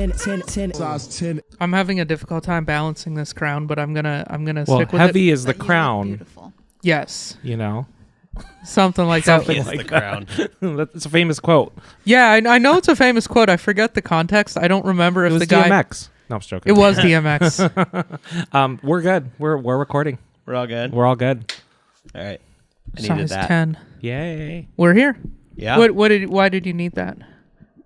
Size 10. I'm having a difficult time balancing this crown, but I'm gonna Well, stick with heavy it. is the crown. Beautiful. Yes, You know, something like that. Is the crown. that's a famous quote. Yeah, I know it's a famous quote. I forget the context. I don't remember It if was the guy. DMX. No, I'm just joking. It was DMX. We're good. We're recording. We're all good. We're all good. All right. I needed Size that. 10. Yay. We're here. Yeah. Why did you need that?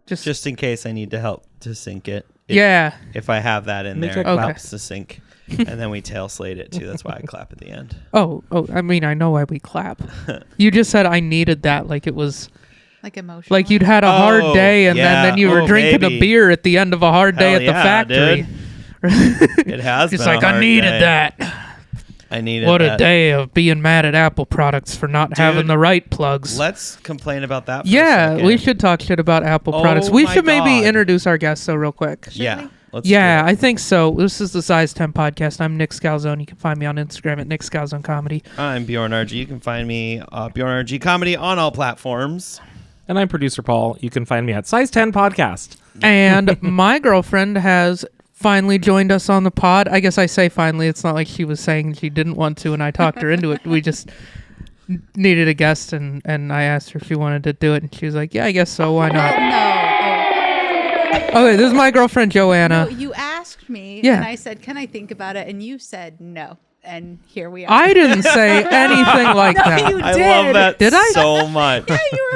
Just in case I need to help to sync it. Yeah. If I have that in Make there, it it clap. helps to sync. And then we tail slate it too. That's why I clap at the end. Oh, I mean, I know why we clap. You just said I needed that, like it was Like emotional. like you'd had a hard Oh, day, and yeah. then you were Oh, drinking baby. a beer at the end of a hard day Hell at the yeah, factory. dude. It has Just been like a I hard needed day. that. I needed What that. a day of being mad at Apple products for not having the right plugs. Let's complain about that for a Yeah, second. we should talk shit about Apple Oh products. We my should maybe God. introduce our guests though real quick. Yeah. Let's Yeah, do it. I think so. This is the Size 10 podcast. I'm Nick Scalzone. You can find me on Instagram at Nick Scalzone Comedy. I'm Bjorn RG. You can find me Bjorn RG Comedy on all platforms. And I'm producer Paul. You can find me at Size 10 Podcast. And my girlfriend has finally joined us on the pod. I guess I say finally. It's not like she was saying she didn't want to and I talked her into it. We just needed a guest and I asked her if she wanted to do it. And she was like, yeah, I guess so. Why not? No. Okay, this is my girlfriend, Joanna. No, you asked me, Yeah. and I said, "Can I think about it?" And you said no, and here we are. I didn't say anything like No, that. you I did. love that Did I? so much. Yeah, you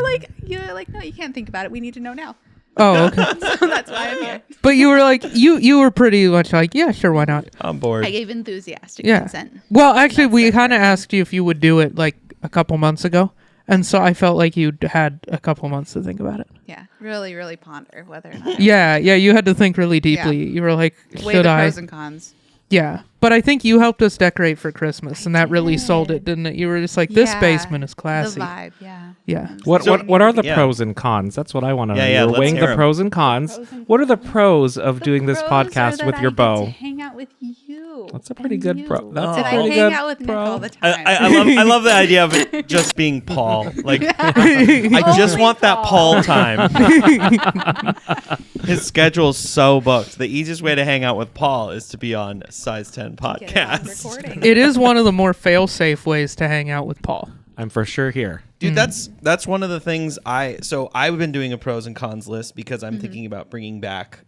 were like, no, you can't think about it. We need to know now. Oh, okay. So that's why I'm here. But you were like, you were pretty much like, yeah, sure, why not? I'm bored. I gave enthusiastic Yeah. consent. Well, actually, That's we so kind of fair. asked you if you would do it like a couple months ago. And so I felt like you'd had a couple months to think about it. Yeah, really, really ponder whether or not. Yeah, you had to think really deeply. You were like, Weigh should the I? pros and cons. Yeah. But I think you helped us decorate for Christmas, and that really sold it, did. didn't it? You were just like, this Yeah, basement is classy. The vibe, yeah. Yeah. What So- what are the Yeah. pros and cons? That's what I want to know. Yeah, yeah, You're let's weighing hear the 'em. pros and cons. Pros and What are the cons. pros of The doing this pros are podcast that with I your get beau? to hang out with you. That's a pretty and good you. pro. That's Did a I pretty hang good out with Nick pro. all the time? I love the idea of it just being Paul. Like I just Only want that Paul. Paul time. His schedule's so booked. The easiest way to hang out with Paul is to be on Size 10 Get it on podcast. recording. It is one of the more fail-safe ways to hang out with Paul. I'm for sure here. Dude, that's one of the things I've been doing a pros and cons list because I'm thinking about bringing back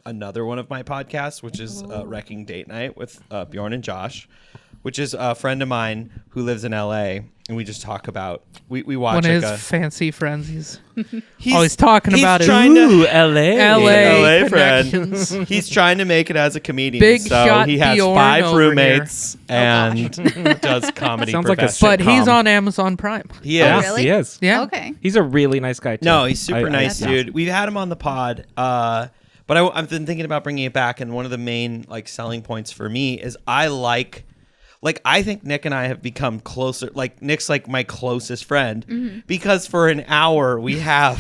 another one of my podcasts, which is Wrecking Date Night with Bjorn and Josh, which is a friend of mine who lives in LA, and we just talk about we watch One of like his fancy friends. He's he's always talking he's about it. trying to- Ooh, LA. LA friend. connections. He's trying to make it as a comedian. Big so shot he has Bjorn 5 over roommates and does comedy. Sounds like a professionally. But he's sitcom. on Amazon Prime. He is. Yes, really? he is. Yeah. Okay. He's a really nice guy too. No, he's super I- nice, yeah. dude. We've had him on the pod, but I've been thinking about bringing it back. And one of the main like selling points for me is I think Nick and I have become closer. Like Nick's like my closest friend because for an hour we have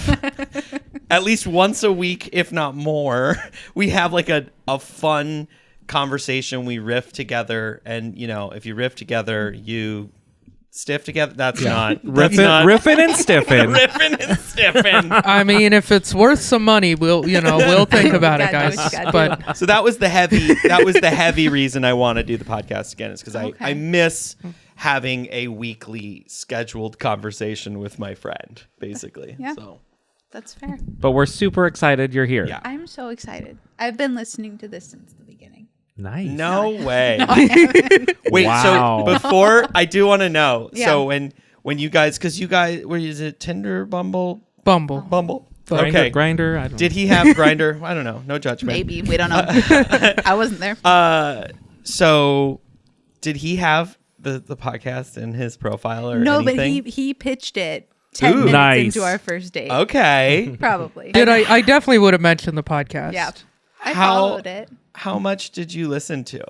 at least once a week, if not more, we have like a fun conversation. We riff together, and if you riff together, you stiff together. That's not Riffin' and stiffin'. riffing and stiffing. I mean, if it's worth some money, we'll think about it, Gotta do guys. what you gotta But So that was the heavy reason I want to do the podcast again, is because Okay. I miss having a weekly scheduled conversation with my friend, basically. Yeah. So That's fair. But we're super excited you're here. yeah. I'm so excited. I've been listening to this since the beginning. Nice. No way. I haven't. Wait, Wow. so before I do want to know. Yeah. So when you guys, because you guys, where is it? Tinder, Bumble? Bumble. Okay. Grinder. I don't Did he have Grinder? I don't know. No judgment. Maybe. We don't know. I wasn't there. So did he have the podcast in his profile or No, anything? but he pitched it 10 Ooh. minutes Nice. into our first date. Okay. Probably. Did I definitely would have mentioned the podcast. Yeah. I How- followed it. How much did you listen to?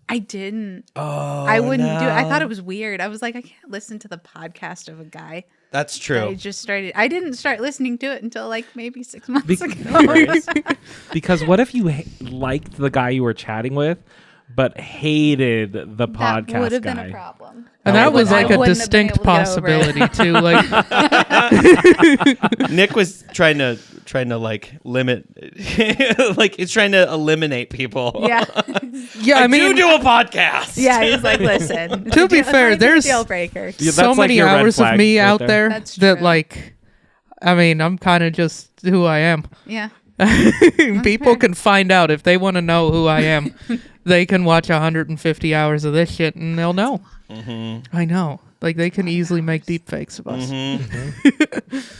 I didn't. Oh, I wouldn't do it. I thought it was weird. I was like, I can't listen to the podcast of a guy. That's true. I didn't start listening to it until like maybe 6 months ago. Because what if you liked the guy you were chatting with, but hated the podcast That would have guy. been a problem. And that was I like a wouldn't have been distinct able to get over it. possibility too. Like, Nick was trying to like limit, like it's trying to eliminate people. Yeah. yeah, I mean, do a podcast. Yeah, he's like, listen. To be fair, there's- deal breaker. Yeah, so that's like many your red hours of flag me right out there. there That's that true. like, I mean, I'm kind of just who I am. Yeah. People fair. can find out if they want to know who I am. They can watch 150 hours of this shit and they'll know. I know. Like they can easily make deep fakes of us.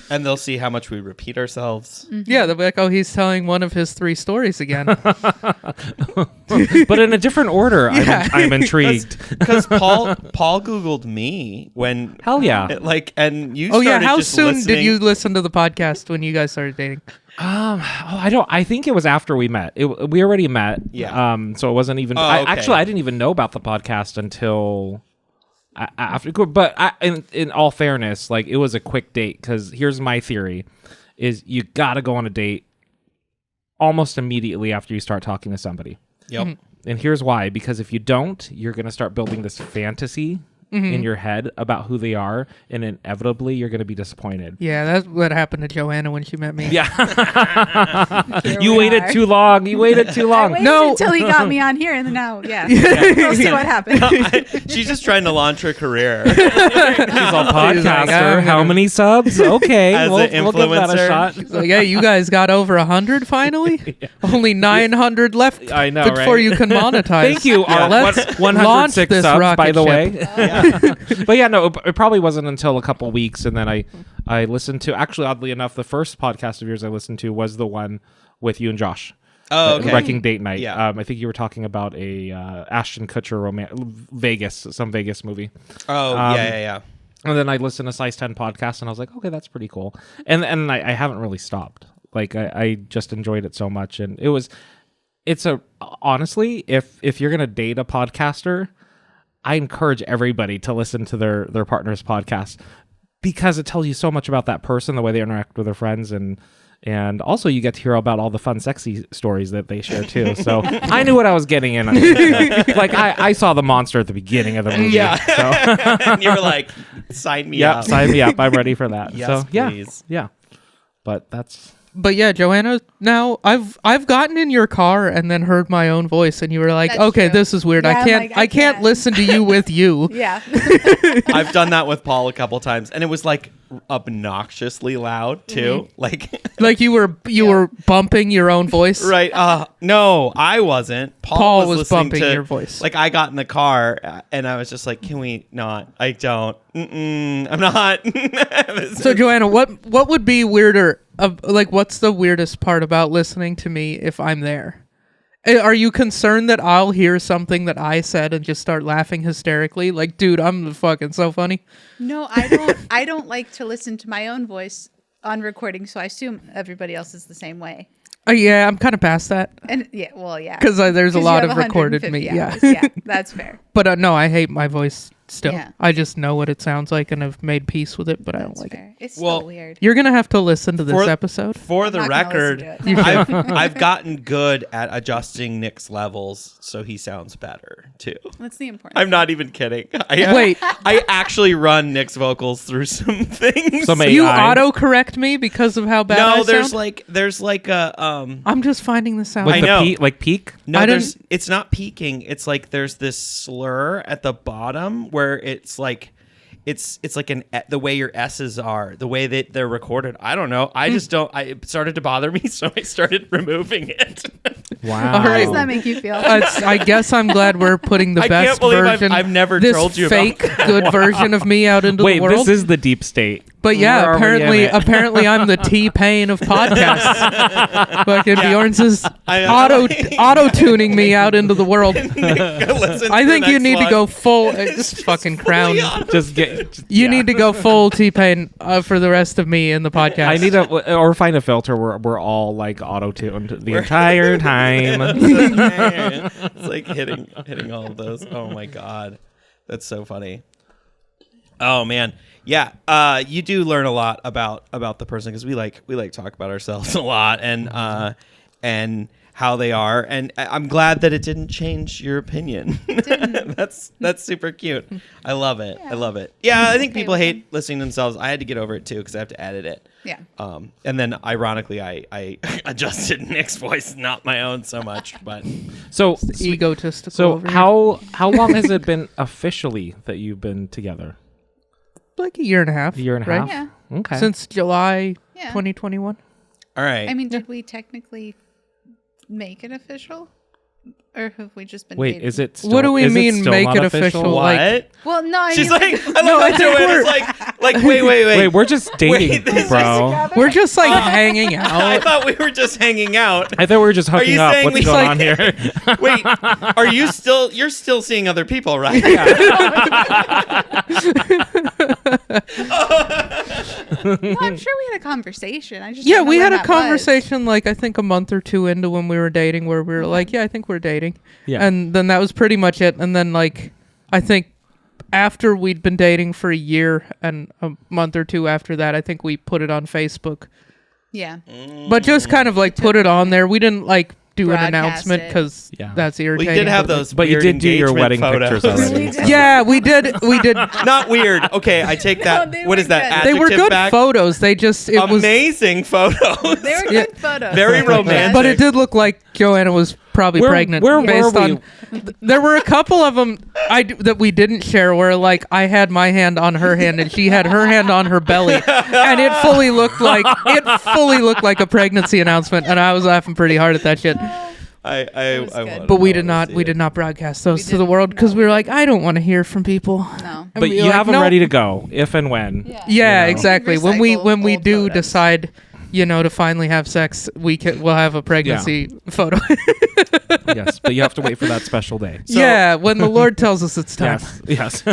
And they'll see how much we repeat ourselves. Yeah, they'll be like, oh, he's telling one of his 3 stories again. But in a different order. Yeah. I'm intrigued. Because Paul Googled me when Hell yeah. and you. Oh yeah, started how just soon listening. did you listen to the podcast when you guys started dating? I think it was after we met. We already met. Yeah. So it wasn't even. Oh, okay. Actually, I didn't even know about the podcast until after. But in all fairness, like it was a quick date because here's my theory: is you got to go on a date almost immediately after you start talking to somebody. Yep. And here's why: because if you don't, you're gonna start building this fantasy in your head about who they are, and inevitably you're gonna be disappointed. Yeah, that's what happened to Joanna when she met me. Yeah. Here You we waited are. too long. You waited too I long. waited No. until he got me on here, and then now, we'll see what happens. She's just trying to launch her career. She's a like, podcaster. I'm How gonna- many subs? Okay, As we'll an give that a influencer. shot. It's like, hey, you guys got over 100 finally? Only 900 left I know, before right? you can monetize. Thank you. Our Let's 106 launch this subs, by rocket the ship. way. But yeah, no, it probably wasn't until a couple weeks, and then I listened to. Actually, oddly enough, the first podcast of yours I listened to was the one with you and Josh. Oh, okay. Wrecking Date Night. Yeah. I think you were talking about a Ashton Kutcher some Vegas movie. Oh, yeah. And then I listened to Size 10 podcast, and I was like, okay, that's pretty cool. And I haven't really stopped. Like I just enjoyed it so much, and honestly, if you're gonna date a podcaster, I encourage everybody to listen to their partner's podcast because it tells you so much about that person, the way they interact with their friends, and also you get to hear about all the fun, sexy stories that they share too. So I knew what I was getting in. Like I saw the monster at the beginning of the movie. Yeah. So And you were like, sign me yeah, up. sign me up. I'm ready for that. Yes, so please. yeah. But that's. But yeah, Joanna, now I've gotten in your car and then heard my own voice, and you were like, That's okay, true. this is weird. Yeah, I I'm can't like, I I can't can't. listen to you with you. Yeah. I've done that with Paul a couple times, and it was like obnoxiously loud too. Like, Like you were bumping your own voice. right? No, I wasn't. Paul was listening bumping to, your voice. Like, I got in the car, and I was just like, "Can we not? I don't. I'm not." So Joanna, what would be weirder? Like, what's the weirdest part about listening to me if I'm there? Are you concerned that I'll hear something that I said and just start laughing hysterically? Like, dude, I'm fucking so funny. No, I don't. I don't like to listen to my own voice on recording, so I assume everybody else is the same way. Yeah, I'm kind of past that And yeah, well, yeah, because there's a you lot have of recorded 150 me. Yeah, hours. Yeah, that's fair. but no, I hate my voice still. Yeah. I just know what it sounds like and have made peace with it, but I don't That's like it. fair. It's Well, still weird. You're gonna have to listen to this For- episode. For the I'm not gonna record, listen to it. I've gotten good at adjusting Nick's levels so he sounds better too. That's the important. I'm not even kidding. Wait. I actually run Nick's vocals through some things. Some You AI. auto-correct me because of how bad I no, sound? there's like a I'm just finding this out. Like I the know. peak. no, I there's it's not peaking. It's like there's this slur at the bottom where it's like it's like the way your S's are, the way that they're recorded. I don't know. I just don't. It started to bother me, so I started removing it. Wow. All How right. does that make you feel? I guess I'm glad we're putting the I can't best believe version. I've never this told you about fake good version of me out into Wait, the world. this is the deep state. But Where yeah, are we in it? apparently I'm the T-Pain of podcasts. Fucking Bjorn's is I- auto tuning me out into the world. Listen I to the think you next need to one. go full. Just fucking crown. You need to go full T-Pain for the rest of me in the podcast. I need or find a filter where we're all like auto tuned the entire time. It's like hitting all of those. Oh my god, that's so funny. Oh man, yeah. You do learn a lot about the person because we like talk about ourselves a lot, and and how they are, and I'm glad that it didn't change your opinion. That's super cute. I love it. I love it. Yeah, I think people hate listening to themselves. I had to get over it too because I have to edit it. Yeah. And then ironically, I adjusted Nick's voice, not my own so much. But So Egotistical. so over here. how long has it been officially that you've been together? Like a year and a half. A year and a right? half. Yeah. Okay. Since July Yeah. 2021. all right. I mean, did we technically make it official? Or have we just been Wait, dating? is it? Still, What do we is mean, still make not it official? What? Like- Well, no, I She's mean, like, I love how Joanna's like, wait. Wait, we're just dating, this bro. We're just like hanging out. I thought we were just hanging out. I thought we were just hooking you up. saying What's we- going like- on here? Wait, are you still? You're still seeing other people, right? no, I'm sure we had a conversation. I just Yeah, don't know we when had a that was. conversation like I think a month or two into when we were dating where we were like, yeah, I think we're dating. Yeah. And then that was pretty much it. And then like I think after we'd been dating for a year and a month or two after that, I think we put it on Facebook. Yeah. But just kind of like put it on there. We didn't like do an Broadcast announcement it. because Yeah. that's We irritating. did have but, like- those, But you weird did do your engagement wedding photos. pictures already. so- Yeah, we did. We did. Not weird. Okay, I take that. they What were is that? good. They were adjective good back? photos. They just it was. Amazing photos. They were Yeah. good photos. Very romantic. But it did look like Joanna was probably pregnant. Where based were we? on, there were a couple of them that we didn't share where like I had my hand on her hand and she had her hand on her belly, and it fully looked like a pregnancy announcement, and I was laughing pretty hard at that shit. I was good. wanna- But we I did wanna not see we it. did not broadcast those We to the didn't, world because no. we were like, I don't want to hear from people. No. And But we you were like, have them "No." ready to go if and when. Yeah. Yeah, You know. exactly. When Recycle we old do photos. decide, to finally have sex, we'll have a pregnancy photo. Yes, but you have to wait for that special day. So- yeah, when the Lord tells us it's time. Yes.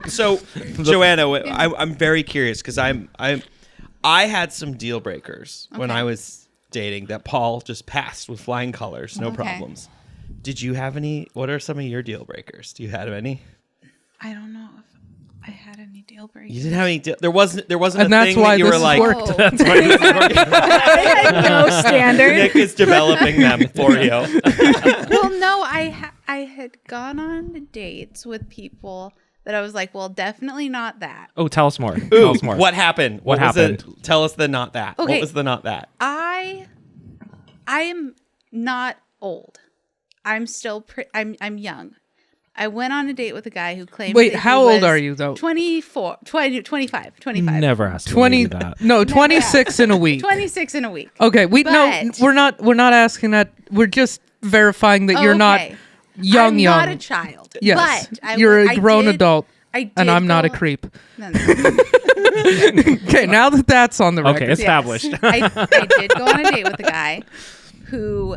So, Joanna, I'm very curious because I had some deal breakers when Okay. I was dating that Paul just passed with flying colors, no Okay. problems. Did you have any? What are some of your deal breakers? Do you have any? I don't know if I had any deal breakers. You didn't have any. There wasn't And a that's thing why that you this were has like. worked. Oh. That's why this is working. I had no standard. Nick is developing them for you. Well, no, I had gone on dates with people that I was like, well, definitely not that. Oh, tell us more. Ooh, Tell us more. what happened? What was it? happened? Tell us the not that. Okay. What was the not that? I am not old. I'm still I'm young. I went on a date with a guy who claimed Wait, that how he old was are you, though? 25. Never asked me 20 to do that. no 26 in a week. 26 in a week. Okay, But- we're not asking that. We're just verifying that you're not Okay. young. I'm not a child. Yes, But you're a I grown did- adult, I did and I'm not a go- creep. No, no. Okay, now that that's on the record. Okay, established. Yes. I did go on a date with a guy who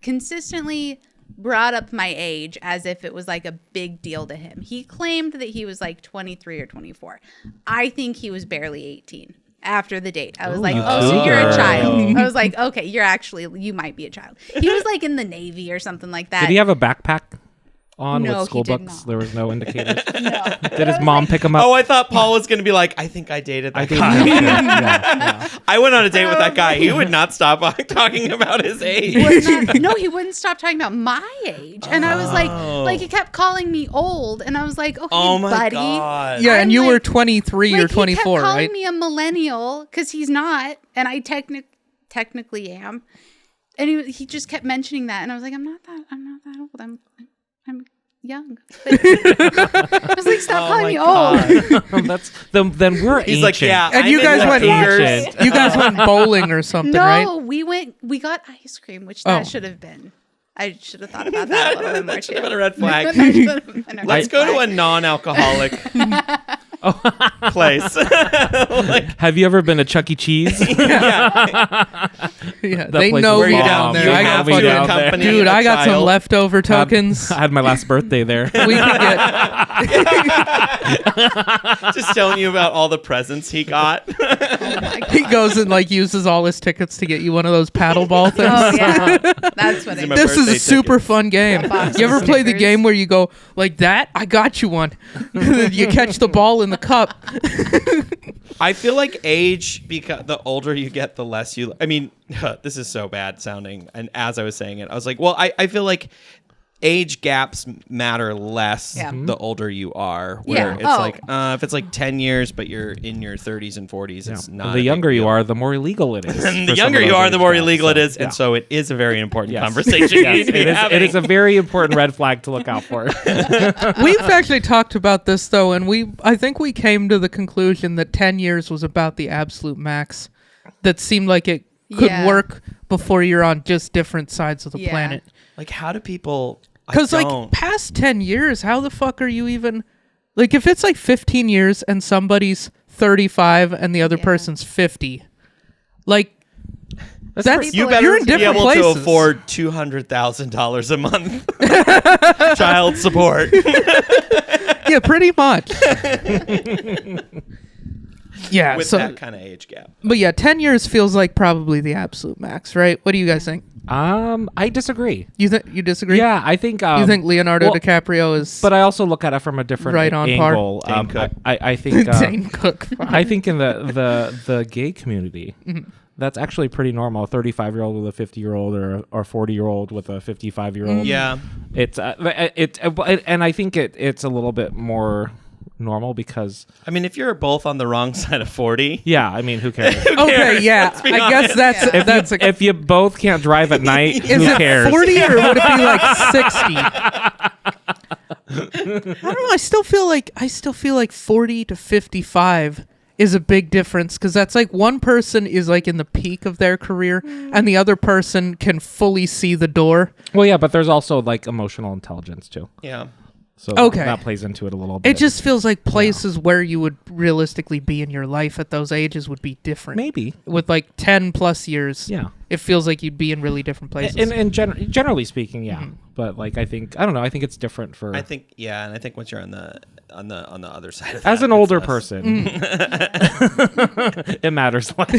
consistently brought up my age as if it was like a big deal to him. He claimed that he was like 23 or 24. I think he was barely 18 after the date. I was like, oh, so you're a cougar. child. I was like, okay, you might be a child. He was like in the Navy or something like that. Did he have a backpack on No, with he school did books? not. There was no indicators. No. Did his mom pick him up? Oh, I thought Paul was going to be like, I think I dated that I did. guy. Yeah. I went on a date with that guy. He would not stop talking about his age. No, he wouldn't stop talking about my age. And I was like he kept calling me old. And I was like, okay, Oh my buddy. god. Yeah, and I'm you were like- 23 or Like, 24, he kept calling right? me a millennial because he's not. And I technically am. And he just kept mentioning that. And I was like, I'm not that old. I'm young. But I was like, stop calling me old. That's then we're He's like, ancient. yeah. And I'm you in guys the went cougars. you guys went bowling or something, No, right? we got ice cream, which Oh. that should have been. I should have thought about that a little bit more That should too. have been a red flag. That should have been a Let's red go to a flag. non-alcoholic place. Have you ever been to Chuck E. Cheese? Yeah, That they place know is me bomb. down there. You I have got me fucking, down there. dude, I got some leftover tokens. I had my last birthday there. We could get. Just telling you about all the presents he got. He goes and like uses all his tickets to get you one of those paddle ball things. Oh yeah, that's what I My did. This is birthday a super tickets. fun game. box You ever of play the stickers. game where you go like that? I got you one. You catch the ball in the cup. I feel like age, because the older you get, the less you. I mean, this is so bad sounding. And as I was saying it, I was like, well, I feel like age gaps matter less Yeah. the older you are. Where Yeah. it's Oh. like, if it's like 10 years, but you're in your 30s and 40s, it's not. The younger you are, the more illegal it is. And for the some younger of you those are, age the more gaps. illegal it is. Yeah. And so it is a very important Yes. conversation. Yes, it is a very important red flag to look out for. We've actually talked about this though, and I think we came to the conclusion that 10 years was about the absolute max. That seemed like it could Yeah. work before you're on just different sides of the Yeah. planet. Like, how do people. Because like past 10 years, how the fuck are you even like if it's like 15 years and somebody's 35 and the other Yeah. person's 50, like that's You People better you're in be different able places. to afford $200,000 a month child support. Yeah, pretty much. Yeah, With so that kind of age gap. but yeah, 10 years feels like probably the absolute max, right? What do you guys think? I disagree. You disagree? Yeah, I think. You think Leonardo well, DiCaprio is But I also look at it from a different Right on par. angle. Dane Cook. I think. Dane Cook? I think in the gay community, Mm-hmm. that's actually pretty normal. A 35-year-old with a 50-year-old or a 40-year-old with a 55-year-old. Yeah. It's and I think it's a little bit more normal because I mean, if you're both on the wrong side of 40, yeah, I mean, who cares? Okay, yeah. be I guess honest. that's If you both can't drive at night, is who it cares? 40 or would it be like 60? I don't know. I still feel like 40 to 55 is a big difference because that's like one person is like in the peak of their career and the other person can fully see the door. Well, yeah, but there's also like emotional intelligence too. yeah. So Okay. that plays into it a little bit. It just feels like places where you would realistically be in your life at those ages would be different. maybe. With like 10 plus years, Yeah. it feels like you'd be in really different places. And generally speaking, yeah. Mm-hmm. But like I don't know. I think it's different for I think, yeah. And I think once you're on the other side of as that, an it's older less- person, it matters less.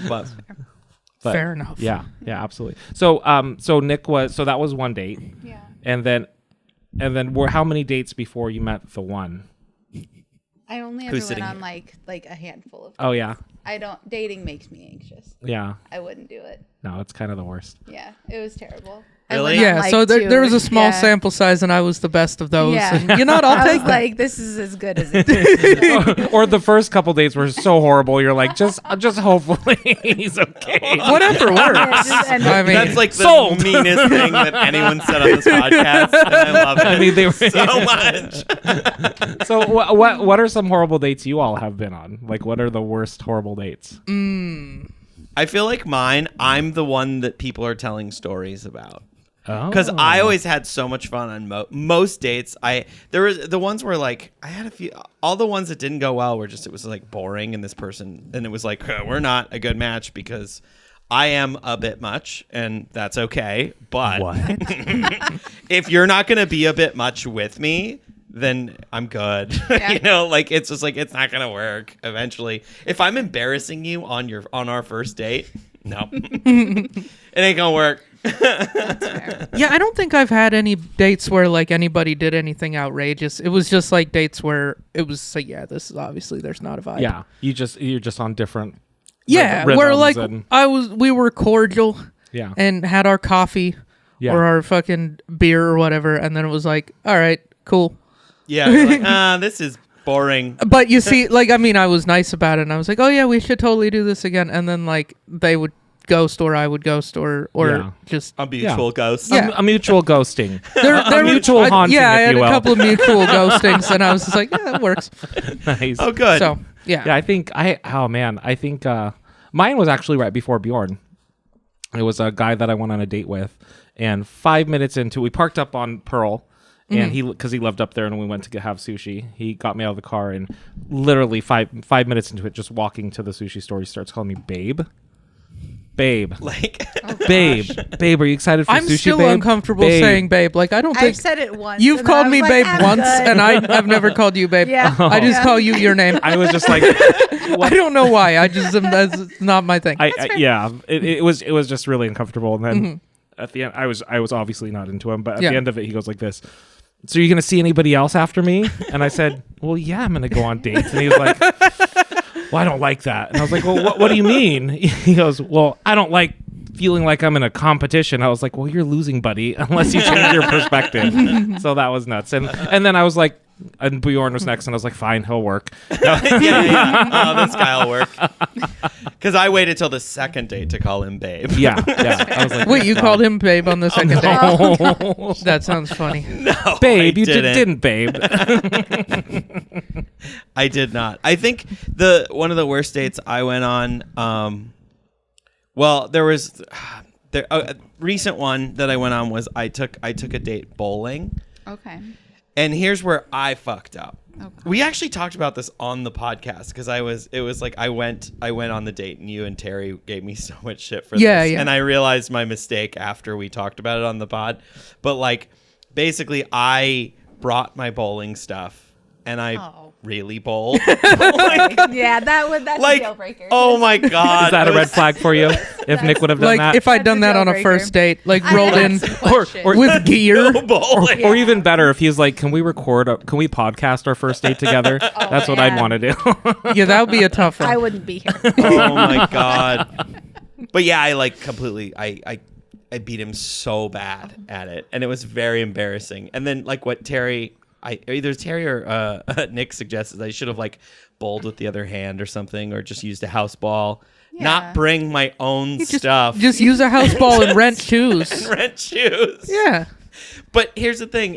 But But Fair enough. Yeah, absolutely. So that was one date, Yeah. and then how many dates before you met the one? I only ever Who's went sitting on here? like a handful of. Oh yeah, Dating makes me anxious. yeah. I wouldn't do it. No, it's kind of the worst. Yeah, it was terrible. Really? I went on, Yeah, like, so there was a small yeah. sample size, and I was the best of those. Yeah. And you know what? I'll I take was that. like, this is as good as it. Or the first couple dates were so horrible. You're like, just hopefully he's okay. Whatever works. I mean, that's like the Sold. meanest thing that anyone said on this podcast. And I love it. I mean, they were so much. So what are some horrible dates you all have been on? Like, what are the worst horrible dates? I feel like mine, I'm the one that people are telling stories about. Oh, Because I always had so much fun on most dates. There was the ones where like I had a few. All the ones that didn't go well were just it was like boring, and this person, and it was like we're not a good match because I am a bit much, and that's okay. But What? if you're not gonna be a bit much with me, then I'm good. Yeah. You know, like it's just like it's not gonna work eventually. If I'm embarrassing you on our first date, no, it ain't gonna work. yeah, I don't think I've had any dates where like anybody did anything outrageous. It was just like dates where it was like, yeah, this is obviously there's not a vibe. Yeah, you're just on different. Yeah, rhythms where like and- we were cordial Yeah. and had our coffee Yeah. or our fucking beer or whatever, and then it was like, all right, cool. Yeah, you're like, this is boring. But you see, like, I mean, I was nice about it, and I was like, oh yeah, we should totally do this again. And then like they would ghost, or I would ghost, or Yeah. just A mutual ghost. Yeah. A mutual ghosting. there mutual haunting, Yeah, I if had you a will. couple of mutual ghostings, and I was just like, yeah, that works. Nice. Oh, good. So yeah, Yeah, I think mine was actually right before Bjorn. It was a guy that I went on a date with, and 5 minutes into, we parked up on Pearl, and because he lived up there, and we went to have sushi. He got me out of the car, and literally five minutes into it, just walking to the sushi store, he starts calling me babe. Like, Babe, are you excited for I'm sushi, still babe? uncomfortable Babe. saying babe. Like, I don't I've think said it once. you've and called I me was babe like, once, good. and I've never called you babe. Yeah. I just call you your name. I was just like, I don't know why. I just that's not my thing. it was just really uncomfortable. And then at the end, I was obviously not into him, but at the end of it, he goes like this. So you're gonna see anybody else after me? And I said, well, yeah, I'm gonna go on dates. And he was like, well, I don't like that. And I was like, well, what do you mean? He goes, well, I don't like feeling like I'm in a competition. I was like, well, you're losing, buddy, unless you change your perspective. So that was nuts. And then I was like, and Bjorn was next, and I was like, fine, he'll work. yeah. Oh, this guy will work. Because I waited till the second date to call him babe. Yeah. I was like, Wait, you called him babe on the second date? no. That sounds funny. No, Babe, I you didn't. didn't, babe. I did not. I think one of the worst dates I went on. Well, there was a recent one that I went on was I took a date bowling. Okay. And here's where I fucked up. Okay. We actually talked about this on the podcast because it was like I went on the date and you and Terry gave me so much shit for this. Yeah. And I realized my mistake after we talked about it on the pod. But like basically I brought my bowling stuff and I really bowled. Yeah, that's like, a deal breaker. oh my God. Is that a red flag for you? If Nick would have done Like, that? if I'd done That's that a on a deal first breaker. date, like I rolled in asked questions. with gear. Go bowling. Or even better, if he's like, can we podcast our first date together? That's what I'd man. want to do. Yeah, that would be a tough one. I wouldn't be here. Oh my God. But yeah, I like completely I beat him so bad at it, and it was very embarrassing. And then like what either Terry or Nick suggested, I should have like bowled with the other hand or something, or just used a house ball. Yeah. Not bring my own stuff. Just use a house ball and rent shoes. and rent shoes. Yeah. But here's the thing: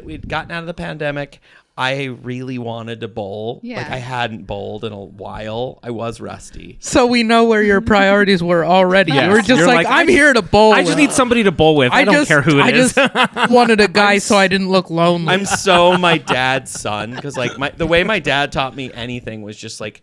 we'd gotten out of the pandemic. I really wanted to bowl. Yeah. Like I hadn't bowled in a while. I was rusty. So we know where your priorities were already. Yes. You were just You're like, like, I'm here to bowl. I just need somebody to bowl with. I don't care who it is. I just wanted a guy so I didn't look lonely. I'm so my dad's son because like the way my dad taught me anything was just like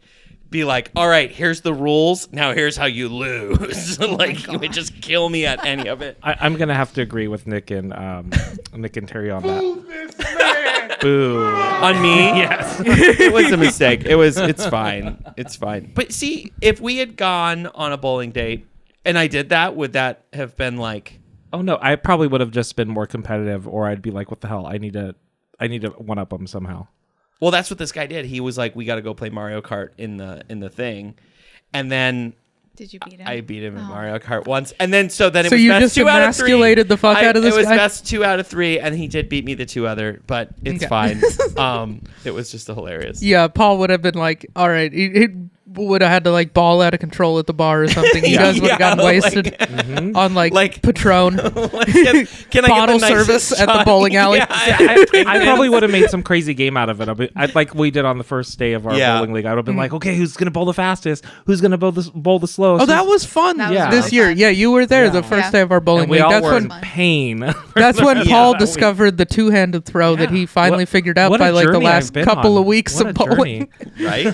be like, all right, here's the rules. Now here's how you lose. Like he would just kill me at any of it. I'm gonna have to agree with Nick and Terry on that. Boo On me? Yes. It was a mistake. It's fine. It's fine. But see, if we had gone on a bowling date and I did that, would that have been like, Oh no, I probably would have just been more competitive, or I'd be like, what the hell? I need to one up them somehow. well, that's what this guy did. He was like, we got to go play Mario Kart in the thing. And then Did you beat him? I beat him in Mario Kart once. And then so it was you best just 2 out of 3. emasculated the fuck out of this It was guy? best 2 out of 3, and he did beat me the 2 other, but it's Okay. fine. It was just hilarious. Yeah, Paul would have been like, all right, he would have had to like ball out of control at the bar or something. You guys would have gotten wasted on like Patron. Can I Bottle get the service nicest at the shot? bowling alley. Yeah, I probably would have made some crazy game out of it. I'd like we did on the first day of our bowling league. I would have been like, okay, who's gonna bowl the fastest? Who's gonna bowl the slowest? Oh, that was fun That was Yeah. this really year. fun. Yeah, you were there Yeah. the first Yeah. day of our bowling And we league. all That's were in when pain. that's when Yeah, Paul that week. discovered the two-handed throw that he finally What- figured out what a by like the journey last I've been couple on. of weeks What of a bowling. journey. Right?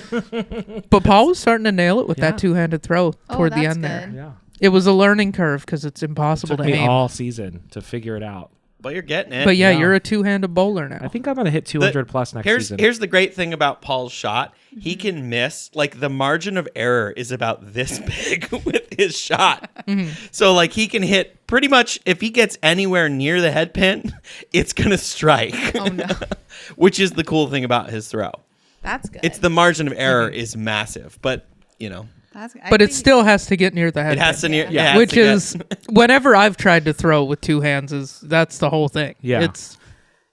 But Paul was starting to nail it with Yeah. that two-handed throw toward the that's end there. good. Yeah. It was a learning curve because it's impossible Took to me aim. all season to figure it out. But you're getting it. But yeah, Yeah. you're a two-handed bowler now. I think I'm gonna hit 200 plus next season. Here's the great thing about Paul's shot. He can miss. Like the margin of error is about this big with his shot. So like he can hit pretty much if he gets anywhere near the head pin, it's gonna strike. Oh no, Which is the cool thing about his throw. that's good. It's the margin of error is massive, but you know That's good. But it still has to get near the head. it has to near. Yeah. it has Which to get- is whenever I've tried to throw with two hands, that's the whole thing. Yeah. It's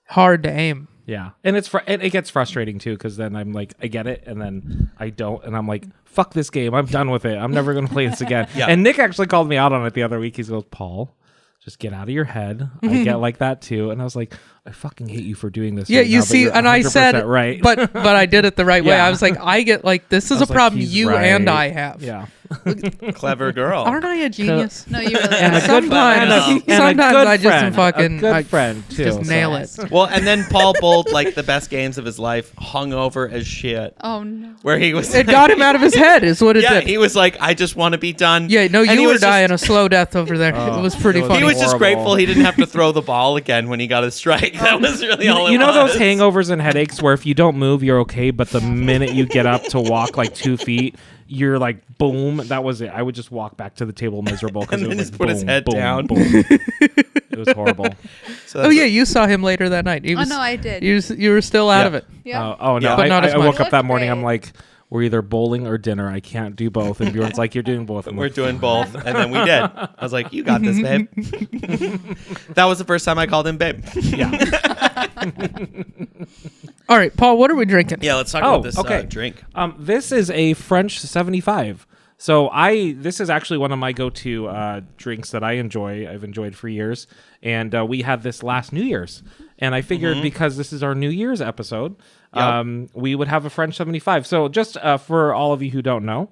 hard to aim. Yeah, and it gets frustrating too because then I'm like, I get it, and then I don't, and I'm like, fuck this game, I'm done with it. I'm never gonna play this again. Yeah. And Nick actually called me out on it the other week. He goes, Paul, just get out of your head. I get like that too, and I was like, I fucking hate you for doing this. Yeah, right you now, but see, you're and I 100% said, right, but I did it the right way. Yeah. I was like, I get like this is a was like, problem he's you right. and I have. Yeah. Clever girl. Aren't I a genius? No, you really And are. a good Sometimes, and a sometimes good I just am friend, fucking a good I friend too. just nail Yes. it. Well, and then Paul bowled like the best games of his life, hungover as shit. Oh no. Where he was. It got him out of his head, is what it Yeah, did. he was like, I just want to be done. Yeah, no, And he you were was just- dying a slow death over there. It was pretty it was- funny. He was just Horrible. grateful he didn't have to throw the ball again when he got a strike. That was really all it You know was. those hangovers and headaches where if you don't move, you're okay, but the minute you get up to walk like 2 feet, you're like, boom. That was it. I would just walk back to the table miserable because And it then was just like, put his boom, head boom, down. boom. It was horrible. So Oh that's- yeah, you saw him later that night. He was, no, I did. You were still out Yeah. of it. Yeah. Oh no! Yeah. But not as I much. woke up that Looked morning. I'm great. like, we're either bowling or dinner. I can't do both. And Bjorn's like, you're doing both. I'm We're like, doing both. And then we did. I was like, you got this, babe. That was the first time I called him babe. yeah. All right, Paul, what are we drinking? Yeah, let's talk Oh, about this okay. drink. This is a French 75. So this is actually one of my go-to drinks that I enjoy. I've enjoyed for years, and we had this last New Year's, and I figured because this is our New Year's episode, we would have a French 75. So just for all of you who don't know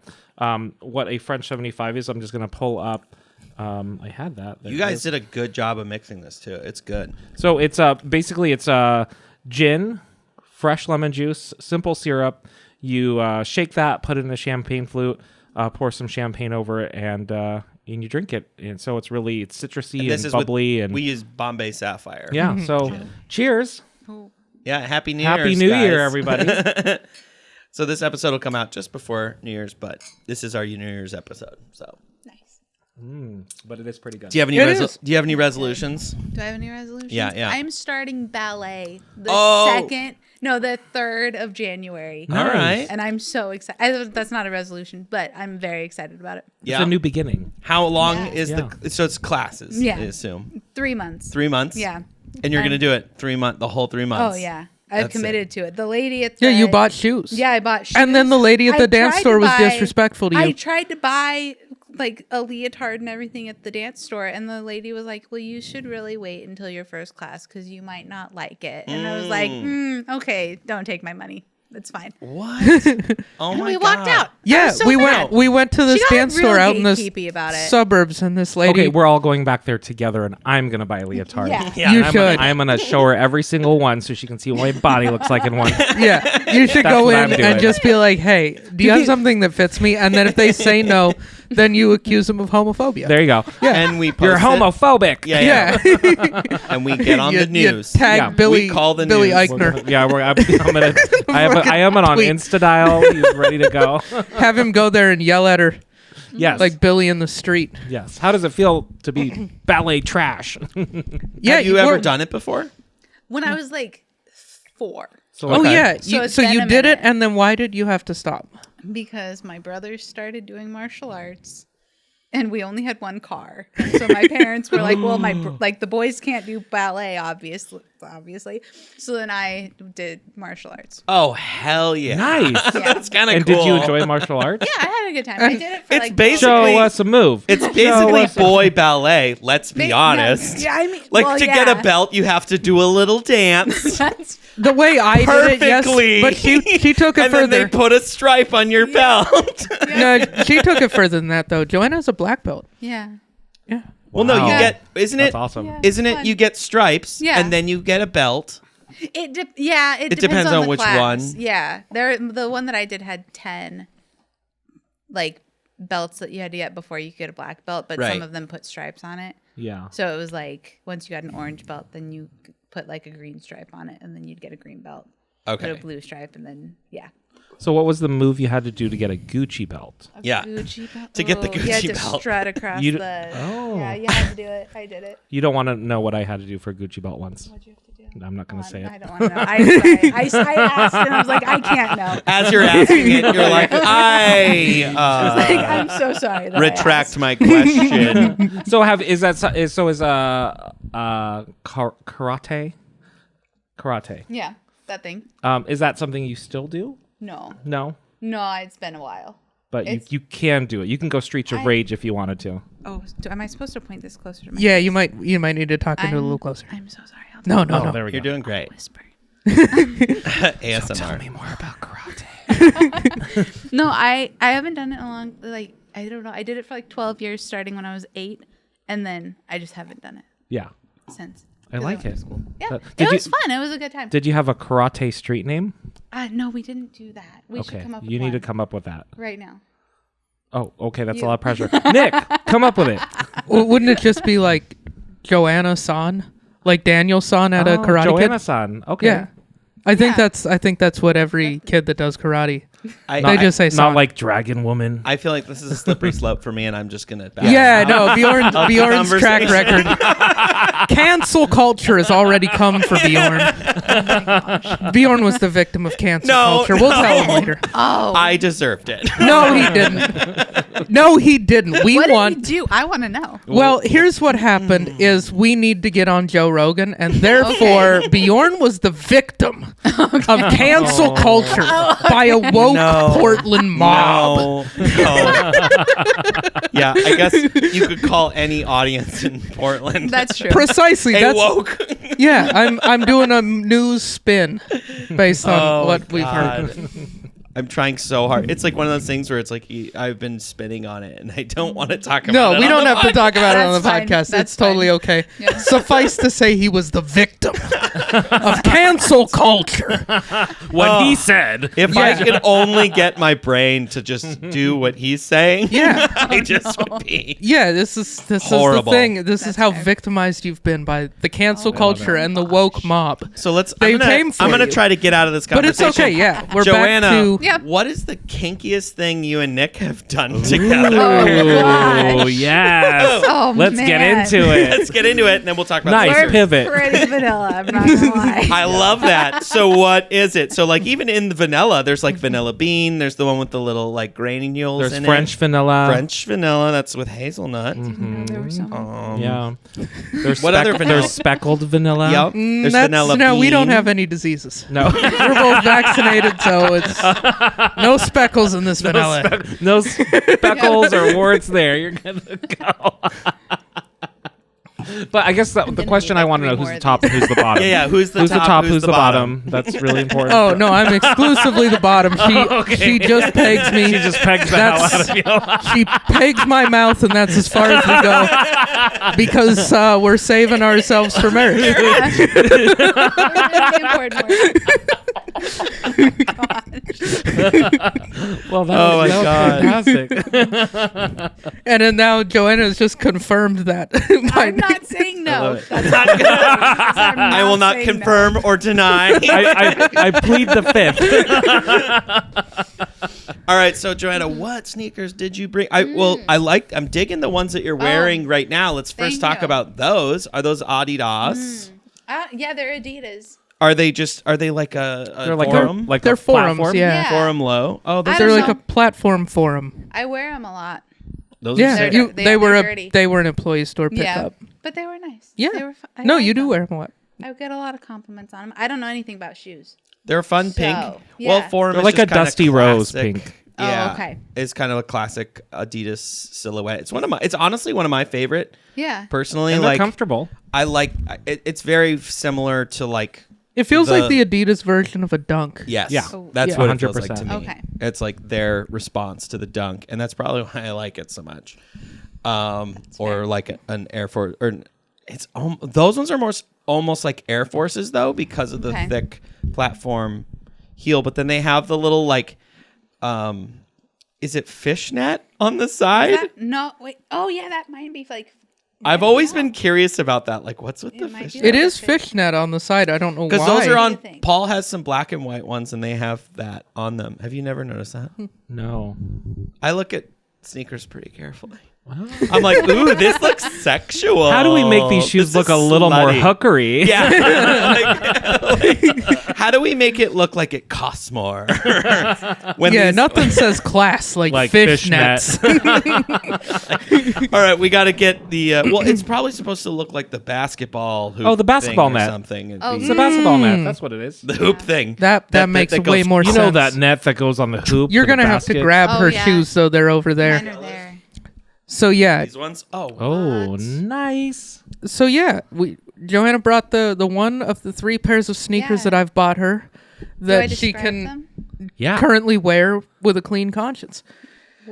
what a French 75 is, I'm just going to pull up. I had that. There You it guys is. did a good job of mixing this too. It's good. So it's basically it's gin, fresh lemon juice, simple syrup. You shake that, put it in a champagne flute, pour some champagne over it, and you drink it. And so it's citrusy This and is bubbly with, and we use Bombay Sapphire. yeah. So cheers, Yeah. Happy New Happy Year's, New guys. Year, everybody. So this episode will come out just before New Year's, but this is our New Year's episode. So Nice. But it is pretty good. do you have any It is. do you have any resolutions? Do I have any resolutions? Yeah, yeah. I'm starting ballet the Oh. 3rd of January. All right. And I'm so excited. That's not a resolution, but I'm very excited about it. It's Yeah. a new beginning. How long Yeah. is the so it's classes, Yeah. I assume. 3 months. 3 months? Yeah. And you're I'm- going to do it the whole 3 months. Oh, yeah. I've That's committed to it. The lady at the... Yeah, you bought shoes. Yeah, I bought shoes. And then the lady at the I dance tried store to was buy- disrespectful to I you. tried to buy like a leotard and everything at the dance store, and the lady was like, well, you should really wait until your first class because you might not like it. And I was like, okay, don't take my money. It's fine. What? Oh And my we god. walked out. I Yeah, was so we mad. went to this She got dance real store out in the gatekeepy about it. suburbs, and this lady. Okay, we're all going back there together, and I'm gonna buy a leotard. Yeah. Yeah. You I'm should. I'm gonna show her every single one so she can see what my body looks like in one. Yeah, you should That's go what in I'm and doing. just be like, "Hey, do you have something that fits me?" And then if they say no, then you accuse them of homophobia. There you go. And we post You're it. homophobic. Yeah. Yeah, And we get on You- the you news. tag Yeah. Billy. We call the Billy news. Eichner. Yeah, I'm gonna. I am it on tweet. Insta dial. He's ready to go. Have him go there and yell at her Yes. like Billy in the street. yes. How does it feel to be ballet trash? Yeah, Have you ever we're- done it before? When I was like 4, So Oh okay. yeah, So it's so been you a did it, minute. and then why did you have to stop? because my brothers started doing martial arts. And we only had one car, and so my parents were like, "Well, the boys can't do ballet, obviously." So then I did martial arts. Oh hell yeah! Nice. Yeah. That's kind of And cool. did you enjoy martial arts? Yeah, I had a good time. I did it for It's like basically- Show us a move. It's Show basically us a- boy ballet. Let's be honest. Yeah, I mean, Like well, to get a belt, you have to do a little dance. That's The way I did it, yes, Perfectly. but she took it and then they further. put a stripe on your belt. No, she took it further than that though. Joanna's a black belt. yeah. Yeah. Well, no, you Wow. get isn't That's it? awesome. Yeah. Isn't it? Fun. You get stripes, Yeah. and then you get a belt. It depends depends on the which class. one. Yeah, the one that I did had 10 like belts that you had to get before you could get a black belt, but Right. some of them put stripes on it. Yeah. So it was like once you got an orange belt, then you put like a green stripe on it, and then you'd get a green belt. Put Okay. a blue stripe, and then So what was the move you had to do to get a Gucci belt? a Yeah. Gucci belt. To get the You had Gucci to belt. strut across You d- the. Oh. Yeah, you had to do it. I did it. You don't want to know what I had to do for a Gucci belt once. What'd you have to do? I'm not going to say I it. don't want to know. I asked, and I was like, I can't know. As you're asking it, you're like, I Like, I'm so sorry. That I retract asked. my question. So karate? Karate. Yeah, that thing. Is that something you still do? No, No. it's been a while. But you, It's- you can do it. You can go Streets of Rage if you wanted to. Oh, am I supposed to point this closer to my? Yeah, you might need to talk into it a little closer. I'm so sorry. I'll No, talk no. There we You're go. doing great. whisper. ASMR. more about karate. No, I haven't done it in a long. Like I don't know. I did it for like 12 years, starting when I was 8, and then I just haven't done it Yeah. since. I like it. Yeah, Did it was fun. It was a good time. Did you have a karate street name? No, we didn't do that. We should Okay. come up with You need to one come up with that. right now. Oh, okay. That's a You. lot of pressure. Nick, come up with it. Wouldn't it just be like Joanna-san? Like Daniel-san at a Karate Kid? Joanna-san. Okay. Yeah. I think Yeah. that's what every kid that does karate. I, They just say Not san. like Dragon Woman. I feel like this is a slippery slope for me, and I'm just gonna. back Yeah, out. no, Bjorn's track conversation. record. Cancel culture has already come for Bjorn. Bjorn was the victim of cancel culture. We'll tell him later. Oh, I deserved it. No, he didn't. No, he didn't. We what want. did he do? I want to know. Well, here's what happened: is we need to get on Joe Rogan, and therefore Bjorn was the victim of cancel culture by a woke No. Portland mob. No. Yeah, I guess you could call any audience in Portland That's true. Precisely. a That's woke. yeah. I'm doing a news spin based on Oh, what we've heard. God. I'm trying so hard. It's like one of those things where it's like I've been spinning on it, and I don't want to talk about it. No, we on don't the have to talk about it on the That's fine. podcast. That's It's totally fine. okay. Yeah. Suffice to say, he was the victim of cancel culture. What he said. If I could only get my brain to just do what he's saying, Yeah. I just would be. Yeah, this is the Horrible. thing. This is That's how fair. victimized you've been by the cancel Oh, culture and the woke mob. So let's. They I'm came for gonna you. try to get out of this But it's conversation. okay. Yeah, we're Joanna, back to Yep. what is the kinkiest thing you and Nick have done together? Oh, gosh. Oh, yes. Oh, Let's get man. into it. Let's get into it, and then we'll talk about Nice. this later. Pivot. Pretty vanilla. I'm not gonna lie. I love that. So what is it? So like even in the vanilla, there's like vanilla bean. There's the one with the little like granules There's in French it. vanilla. French vanilla. That's with hazelnut. There were so many. Yeah. There's, What other vanilla? there's speckled vanilla. Yep. There's that's, vanilla no, we don't bean. have any diseases. No. We're both vaccinated, so it's no speckles in this vanilla. No speckles or warts there. You're good to go. But I guess the gonna question need, I like, want to know 3 who's more the of top and who's the bottom. Yeah, who's the Who's top? the top? Who's the bottom? That's really important. Oh no, I'm exclusively the bottom. She just pegs me. She just pegs the hell That's- out of you. She pegs my mouth, and that's as far as we go because we're saving ourselves for marriage. Well, that Oh was, my that was God. fantastic. And then now Joanna has just confirmed that. I'm not saying no. love it. That's not good. I will not confirm or deny. I plead the fifth. All right, so Joanna, what sneakers did you bring? I'm digging the ones that you're wearing right now. Let's first thank talk you. about those. Are those Adidas? Yeah, they're Adidas. Are they like a They're like forum? They're a forums, platform? yeah. Forum low? Oh, those I They're don't like know. a platform forum. I wear them a lot. those Yeah, are sick. They're- they were dirty. they were an employee store pickup. Yeah, but they were nice. Yeah. They were I No, like you do them. wear them a lot. I get a lot of compliments on them. I don't know anything about shoes. They're fun pink. So, Well, yeah. forum They're is like just a kinda dusty rose classic. pink. Oh, Yeah, okay. It's kind of a classic Adidas silhouette. It's honestly one of my favorite Yeah. personally. And they're Like comfortable. I like it's very similar to like It feels like The- the Adidas version of a Dunk. yes, Yeah. that's Yeah. what it feels like to 100%. me. Okay. It's like their response to the Dunk, and that's probably why I like it so much. Or fair. like an Air Force, or it's those ones are more almost like Air Forces though because of the Okay. thick platform heel. But then they have the little like, is it fishnet on the side? No, wait. Oh, yeah, that might be like. I've always been curious about that. Like, what's with the might be fishnet? It like is a fish- fishnet on the side. I don't know why. Because those are What on. do you think? Paul has some black and white ones, and they have that on them. Have you never noticed that? No. I look at sneakers pretty carefully. I'm like, ooh, this looks sexual. How do we make these shoes This look is a little more slutty. hookery? Yeah. Like, how do we make it look like it costs more? When Yeah, these- nothing says class like, Like fishnets. All right, we got to get the. Well, it's probably supposed to look like the basketball hoop. Oh, the basketball thing or net. something. It'd Oh, be It's a basketball net. That's what it is. the hoop thing. That makes goes- way more You sense. know that net that goes on the hoop. You're for the gonna have to basket? grab Oh, her yeah. shoes so they're over there. Mine are there. So yeah, These ones. Oh, Oh, What? nice. so yeah, Joanna brought the one of the 3 pairs of sneakers Yeah. that I've bought her Do I that she describe can them? Yeah. currently wear with a clean conscience.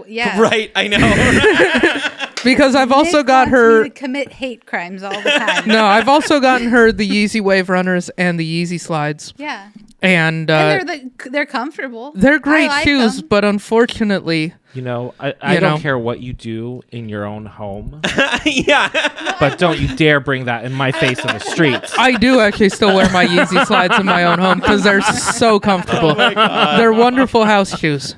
Yeah. Right, I know. Because I've also Nick got wants her. me to commit hate crimes all the time. No, I've also gotten her the Yeezy Wave Runners and the Yeezy Slides. Yeah. And They're comfortable. they're great I like shoes, them. but unfortunately, You know, I You don't know. care what you do in your own home, Yeah. but don't you dare bring that in my face in the streets. I do actually still wear my Yeezy Slides in my own home because they're so comfortable. They're wonderful house shoes.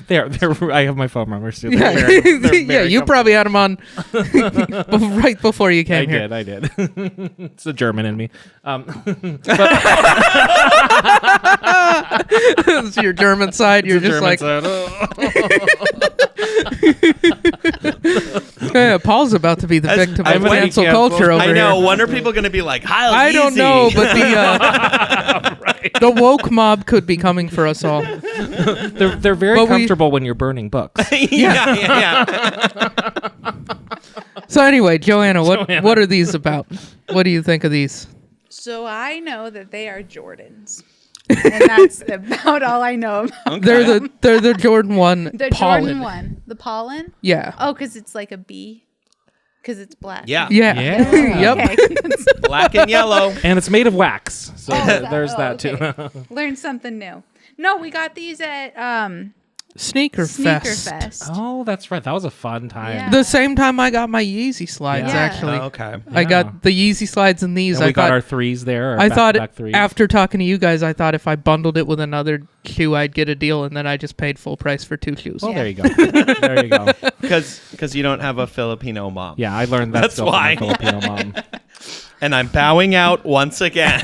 They're I have my foam runners too. Yeah, They're very yeah. You probably had them on right before you came here. I did. It's the German in me. It's your German side. You're just like, yeah, Paul's about to be the That's- victim I of might be cancel canceled. culture over I know. here. When are people going to be like, Heil I don't Yeezy? know, but the woke mob could be coming for us all. they're very But we- comfortable when you're burning books. yeah. So anyway, Joanna, what are these about? What do you think of these? So I know that they are Jordans. And that's about all I know about They're the Jordan 1 the Pollen. Jordan one. The Pollen? Yeah. Oh, because it's like a bee. Because it's black. Yeah. Yeah. Yeah. Yep. Okay. Black and yellow. And it's made of wax. So there's Oh, that okay. too. Learned something new. No, we got these at Sneaker Sneaker Fest. Fest. Oh, that's right. That was a fun time. Yeah. The same time I got my Yeezy Slides, Yeah. actually. Oh, okay. I Yeah. got the Yeezy Slides and these. And I we got thought our threes there. Our I thought back-to-back threes. after talking to you guys, I thought if I bundled it with another shoe, I'd get a deal, and then I just paid full price for 2 shoes. Well, Yeah. there you go. There you go. Because you don't have a Filipino mom. Yeah, I learned that That's still from why. my Filipino mom. And I'm bowing out once again.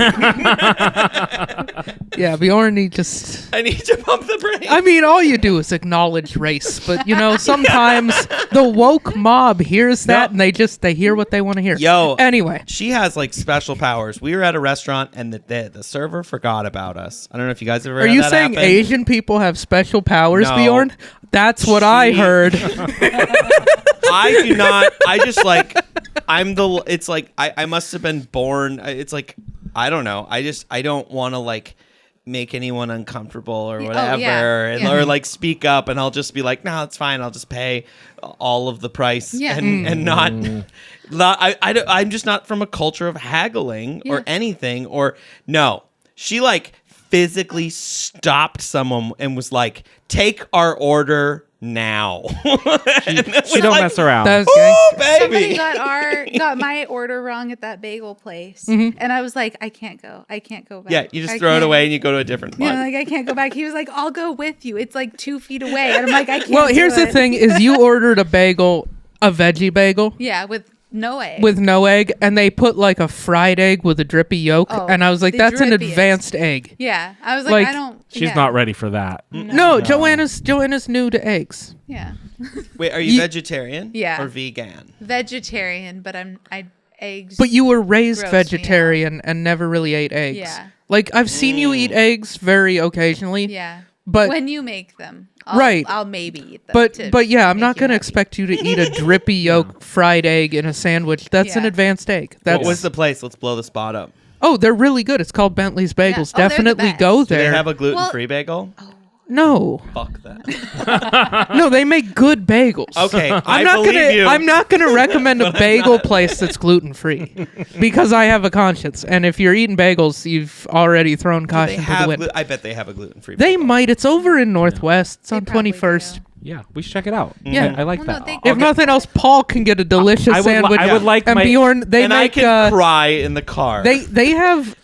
Yeah, Bjorn, he just... I need to pump the brakes. I mean, all you do is acknowledge race, but, you know, sometimes the woke mob hears that, No. and they hear what they want to hear. Yo. Anyway. She has like special powers. We were at a restaurant and the server forgot about us. I don't know if you guys have ever Are had you that saying happen. Asian people have special powers, No. Bjorn? That's what I She- heard. I do not. I just like. I'm the. It's like I must have been born. It's like I don't know. I don't want to like make anyone uncomfortable or Yeah, oh, whatever, yeah, and yeah. or like speak up, and I'll just be like, no, it's fine. I'll just pay all of the price, Yeah. and not. I'm just not from a culture of haggling or Yeah. anything. Or no, she like physically stopped someone and was like, take our order now. She don't mess around. That's Ooh, gangster. baby. Somebody got my order wrong at that bagel place, and I was like, I can't go back. Yeah, you just I throw it can't. away and you go to a different Yeah, one. like I can't go back. He was like, I'll go with you. It's like 2 feet away, and I'm like, I can't. Well, do here's the it. thing: is you ordered a bagel, a veggie bagel Yeah, with no egg. with no egg, and they put like a fried egg with a drippy yolk, Oh, and I was like, the "That's an drippiest. advanced egg." Yeah, I was like, Like, I don't. She's yeah. not ready for that. No, Joanna's new to eggs. Yeah, Wait, are you Ye- vegetarian? Yeah. Or vegan? vegetarian, but I eggs. But you were raised Gross me out. vegetarian and never really ate eggs. Yeah. Like I've seen you eat eggs very occasionally. yeah, But when you make them, I'll, Right. I'll maybe eat them. but yeah, I'm make not you gonna happy. expect you to eat a drippy yolk fried egg in a sandwich. That's an Yeah. advanced egg. What That's was the place? Let's blow the spot up. Oh, they're really good. It's called Bentley's Bagels. Oh, they're the Definitely best. go Do there. they have a gluten-free bagel? No. Fuck that. No, they make good bagels. Okay, I'm not gonna. you. I'm not gonna recommend a bagel place that's gluten free because I have a conscience. And if you're eating bagels, you've already thrown They caution to the have. wind. I bet they have a gluten-free. They bagel. might. It's over in Northwest. It's They on probably 21st. do. Yeah, we should check it out. Yeah. I like Well, no, that. they- If nothing else, Paul can get a delicious I would li- sandwich. I would like and my- Bjorn, they and I make. can cry in the car. They have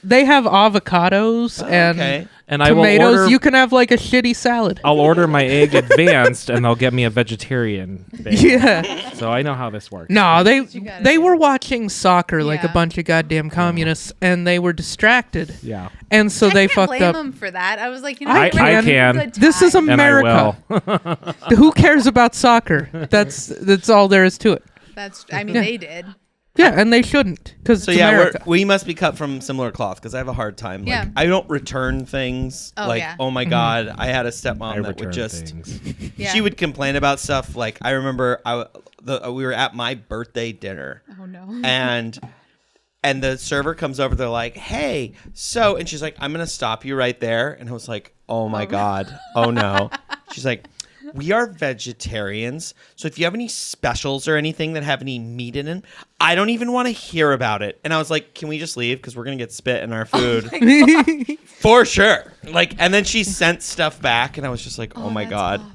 avocados and okay. And I will tomatoes. order. You can have like a shitty salad. I'll order my egg advanced, and they'll get me a vegetarian bagel. Yeah. So I know how this works. No, you gotta they do. were watching soccer like a Yeah. bunch of goddamn communists, and they were distracted. Yeah. And so I they can't fucked blame up. them for that. I was like, you know, I we're can. having a I good can. This is time. And I America. will. Who cares about soccer? That's all there is to it. That's. I mean, Yeah. they did. Yeah, and they shouldn't because So it's yeah, America. we must be cut from similar cloth because I have a hard time. Like, Yeah. I don't return things. Oh, like, yeah. oh my god, I had a stepmom I that return would just. things. Yeah. She would complain about stuff. Like I remember, we were at my birthday dinner, Oh no. and the server comes over. They're like, "Hey, so," and she's like, "I'm gonna stop you right there." And I was like, "Oh my god, oh no." She's like, we are vegetarians. So if you have any specials or anything that have any meat in them, I don't even want to hear about it. And I was like, can we just leave? Because we're going to get spit in our food. For sure. Like, and then she sent stuff back and I was just like, oh my that's God. awful.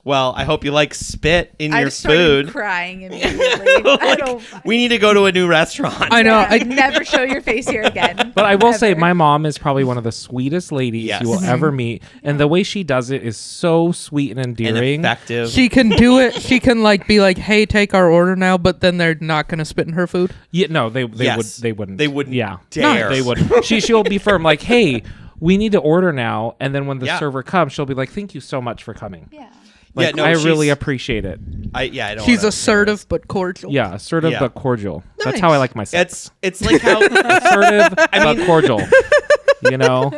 Well, I hope you like spit in I your just started food. crying immediately. I don't. We need to go to a new restaurant. I know. Yeah, never show your face here again. But I will say, Ever. my mom is probably one of the sweetest ladies Yes. you will ever meet, and the way she does it is so sweet and And endearing. effective. She can do it. She can like be like, "Hey, take our order now," but then they're not gonna spit in her food. Yeah, no, they Yes. wouldn't. They wouldn't Yeah, dare. they wouldn't. She'll be firm, like, "Hey, we need to order now," and then when the Yeah. server comes, she'll be like, "Thank you so much for coming." Yeah. Like, Yeah, no, I really she's- appreciate it. I don't She's wanna- assertive but cordial. Yeah, assertive Yeah. but cordial. That's Nice. how I like my sex. It's like how Assertive but cordial. You know?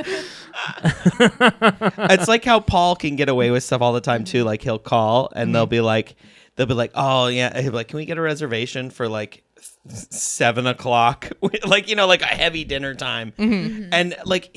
it's like how Paul can get away with stuff all the time too. Like he'll call and they'll be like, oh yeah, he'll be like, can we get a reservation for like 7 o'clock? Like, you know, like a heavy dinner time. And like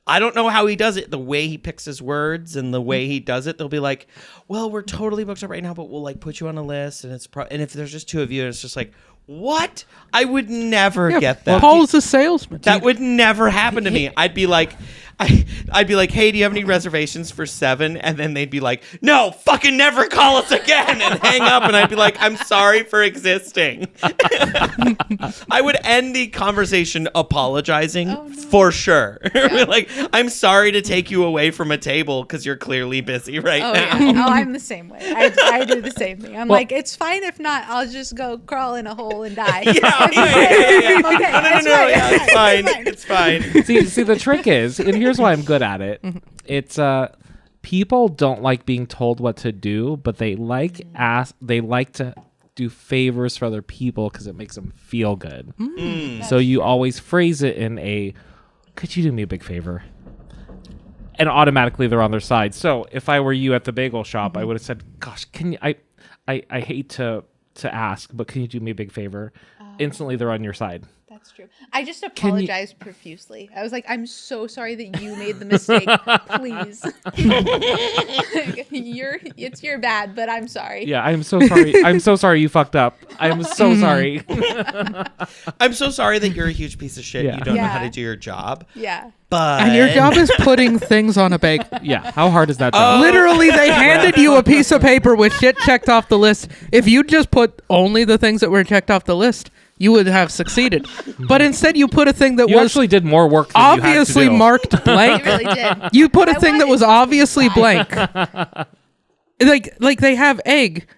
I don't know how he does it. The way he picks his words and the way he does it, they'll be like, well, we're totally booked up right now, but we'll like put you on a list. And and if there's just two of you, it's just like, what? I would never get that. Paul's a salesman. That would never happen to me. I'd be like, hey, do you have any reservations for 7? And then they'd be like, no, fucking never call us again, and hang up. And I'd be like, I'm sorry for existing. I would end the conversation apologizing for sure. Like, I'm sorry to take you away from a table because you're clearly busy right Oh now. yeah. Oh, I'm the same way. I do the same thing. I'm like, it's fine if not. I'll just go crawl in a hole and die. Yeah. Okay, No, that's no, right. yeah, it's fine. It's fine. See, the trick is, and here's why I'm good at it. It's people don't like being told what to do, but they like to do favors for other people because it makes them feel good. So you always phrase it in a, could you do me a big favor? And automatically they're on their side. So if I were you at the bagel shop, I would have said, gosh, can you, I hate to ask, but can you do me a big favor? Instantly they're on your side. That's true. I just apologized profusely. I was like, I'm so sorry that you made the mistake. Please. It's your bad, but I'm sorry. Yeah, I'm so sorry. I'm so sorry you fucked up. I'm so sorry. I'm so sorry that you're a huge piece of shit. Yeah. You don't know Yeah. how to do your job. Yeah. But and your job is putting things on a bagel. Yeah, how hard is that job? Literally, they handed you a piece of paper with shit checked off the list. If you just put only the things that were checked off the list, you would have succeeded. But instead, you put a thing that You was actually did more work than obviously you had to do. marked blank. You really did. You put a I thing that wanted was to obviously cry. blank. Like they have egg,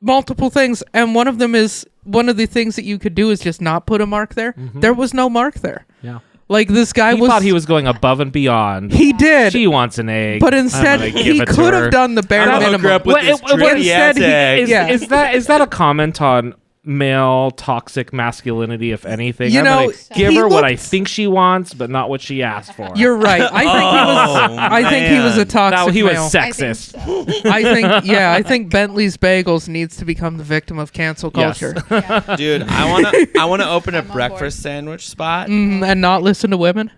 multiple things, and one of them is one of the things that you could do is just not put a mark there. There was no mark there. Yeah. Like this guy He thought he was going above and beyond. He did. She wants an egg. But I'm instead, gonna give he it to could her. have done the bare I'm gonna hook minimum. her up with this drippy ass egg. Yeah. Is that a comment on male toxic masculinity, if anything? You I'm know, gonna give he her what I looked- think she wants, but not what she asked for. You're right. I think he was a man. toxic Now he was male. I think sexist. so. I think Bentley's Bagels needs to become the victim of cancel Yes. culture. Yeah. Dude, I wanna open a I'm on breakfast sandwich spot. And not listen to women.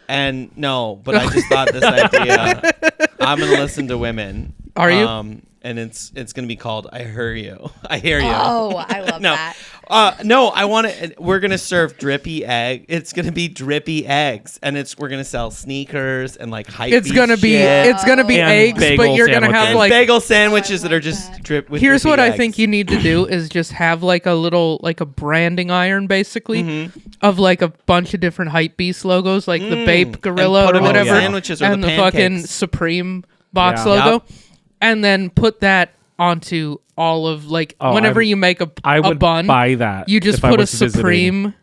And no, but I just thought this idea. I'm gonna listen to women. Are you? And it's gonna be called "I Hear You." I hear you. Oh, I love no, that. no. I want to. We're gonna serve drippy egg. It's gonna be drippy eggs, and we're gonna sell sneakers and like hype. It's gonna be shit. And eggs, but bagel you're gonna have sandwiches. and like. bagel sandwiches that are like just that. drip with. Here's drippy what I eggs. think you need to do is just have like a little like a branding iron basically Mm-hmm. of like a bunch of different hype beast logos like the Bape Gorilla put or 'em in whatever sandwiches or and the the fucking pancakes. Supreme box Yeah. logo Yep. and then put that onto all of like whenever you make I a would bun buy that. you just if I put a was visiting. Supreme.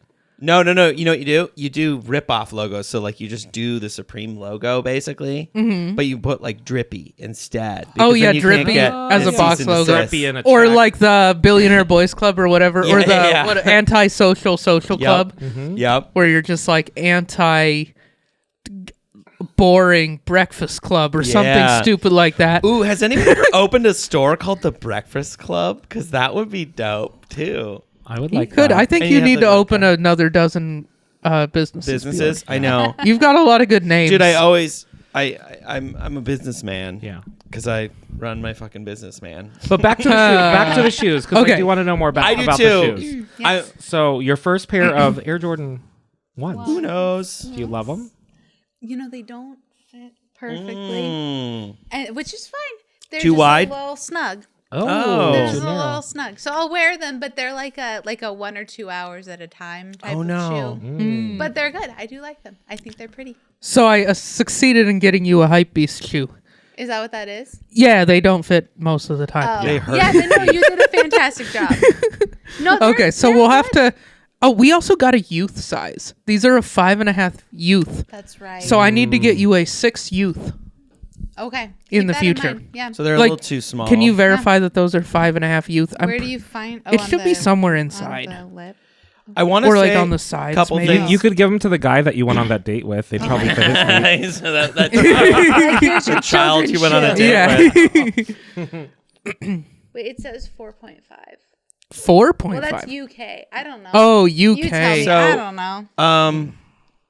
No. You know what you do? You do rip-off logos. So like you just do the Supreme logo basically, but you put like drippy instead. Oh because yeah, then you can't drippy get as a cease box and logo, desist. Drippy in a or track. like the Billionaire Boys Club or whatever, or Yeah, the yeah. what anti-social social Yep. club, Yep. where you're just like anti boring breakfast club or Yeah. something stupid like that. Ooh, has anyone ever opened a store called the Breakfast Club? Because that would be dope too. I would You like could. that. I think And you you have need the to vodka. open another dozen businesses. Businesses, I know. You've got a lot of good names, Dude, I always I'm a businessman. Yeah. Because I run my fucking business, man. But back to the shoes, because Okay. I do want to know more about I do the too. shoes. Yes. So your first pair of Air Jordan 1s. Who knows? Do you love them? They don't fit perfectly, which is fine. They're Too just wide? a little snug. Oh. They're too just a narrow. little snug. So I'll wear them, but they're like a 1 or 2 hours at a time type of shoe. But they're good. I do like them. I think they're pretty. So I succeeded in getting you a hype beast shoe. Is that what that is? Yeah, they don't fit most of the time. They hurt. Yeah, no, you did a fantastic job. No, Okay, so we'll have to. Oh, we also got a youth size. These are a 5.5 youth. That's right. So I need to get you a 6 youth. Okay. In Keep the that future. mind. Yeah. So they're a Like, little too small. Can you verify that those are 5.5 youth? Where do you find? It on should be the- somewhere on inside. the lip. I want to Or say like on the sides, couple maybe. things. You could give them to the guy that you went on that date with. They'd probably fit his feet. So that Here's your the child you went on a children's date Yeah. with. Wait, it says 4.5. 4.5. Well, that's UK. I don't know. Oh, You tell me. UK. So- I don't know. Um,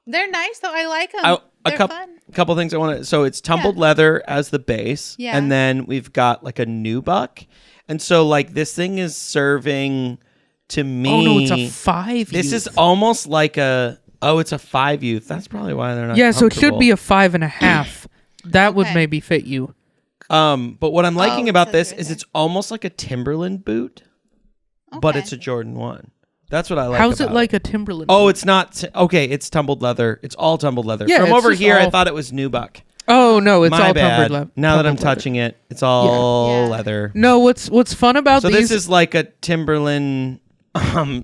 They're nice though. I like them. a They're fun. couple things I want to. So it's tumbled leather as the base, Yeah. and then we've got like a nubuck, and so like this thing is serving to me. Oh, no, it's a 5 This youth. is almost like a. Oh, it's a 5 youth. That's probably why they're not. Yeah, so it should be comfortable. a 5.5. That would Okay. maybe fit you. But what I'm liking it about says this right is there. it's almost like a Timberland boot, but Okay. it's a Jordan 1. That's what I like. How's it about like a Timberland? Oh, it's not. Okay, it's tumbled leather. It's all tumbled leather. Yeah, From it's over just here, I all- thought it was nubuck. Oh no, it's My all bad. tumbled Now that I'm tumbled leather. touching it, it's all Yeah. leather. No, what's fun about So these? this is like a Timberland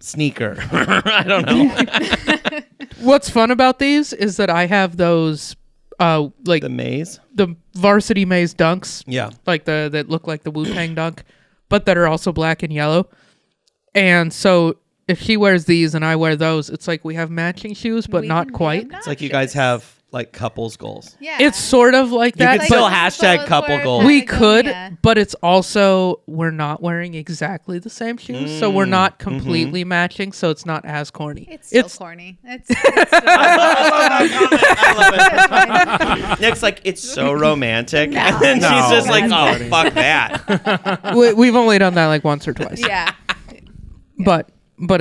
sneaker. I don't know. What's fun about these is that I have those, like The maze. the varsity maze dunks, Yeah. like that look like the Wu-Tang dunk, but that are also black and yellow. And so if she wears these and I wear those, it's like we have matching shoes, but not quite. It's like you guys have like couples goals. Yeah. It's sort of like You that, could still but hashtag couple goals. we could, Patagonia. but it's also we're not wearing exactly the same shoes, so we're not completely matching, so it's not as corny. It's still corny. It's I love it. Nick's like, it's so romantic. And then No. she's just like, That's oh, fuck that. We've only done that like once or twice, yeah. but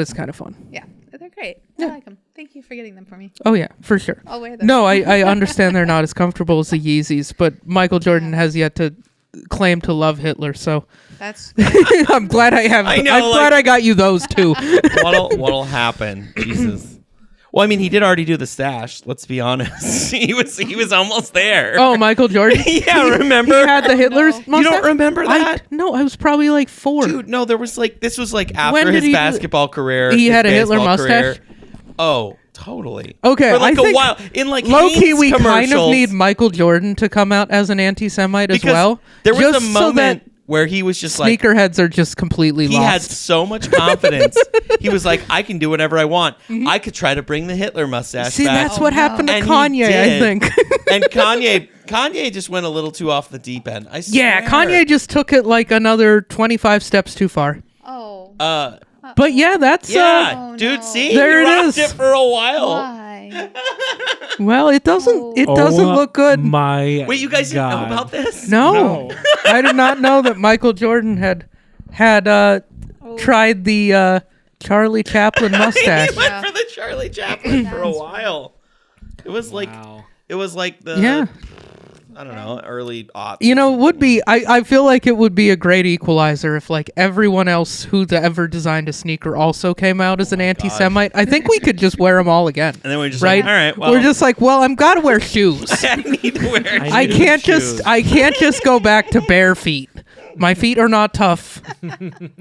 it's kind of fun. Yeah. They're great. I like them. Thank you for getting them for me. Oh yeah, for sure. I'll wear them. No, I understand they're not as comfortable as the Yeezys, but Michael Jordan has yet to claim to love Hitler, so That's I'm glad I have. I know, I'm glad like- I got you those two. What'll happen? Jesus. Well, I mean, he did already do the stash. Let's be honest. He was almost there. Oh, Michael Jordan. yeah, He remember? had the Hitler's no. mustache? You don't remember that? No, I was probably like 4. Dude, no, there was like this was like When after did his he do basketball career. He his had a Hitler baseball mustache? career. Oh, totally. Okay, for like I a think while in like low key, Hanes we kind of commercials, need Michael Jordan to come out as an anti-Semite as because well. there was just a so moment that where he was just like sneakerheads are just completely he had lost. so much confidence. He was like, I can do whatever I want. I could try to bring the Hitler mustache See, back. that's what happened to And he Kanye, I did. think. And Kanye just went a little too off the deep end. I swear. Yeah, Kanye just took it like another 25 steps too far. oh. But yeah, that's Yeah, Oh, dude. no. See, There he it rocked is. it for a while. Why? well, it doesn't look good. My Wait, you guys didn't know God. about this? No. I did not know that Michael Jordan had tried the Charlie Chaplin mustache. He went for the Charlie Chaplin for a while. It was like Wow. it was like the Yeah. I don't know, early aughts. You know, it would be. I feel like it would be a great equalizer if like everyone else who's ever designed a sneaker also came out as an anti-Semite. I think we could just wear them all again. And then we're just right? like, all right, well, we're just like, well, I'm gotta wear shoes. I need to wear. I can't just go back to bare feet. My feet are not tough.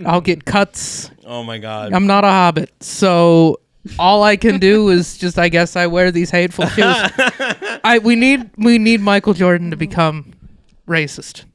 I'll get cuts. Oh my god. I'm not a hobbit, so all I can do is just, I guess, I wear these hateful shoes. We need Michael Jordan to become racist.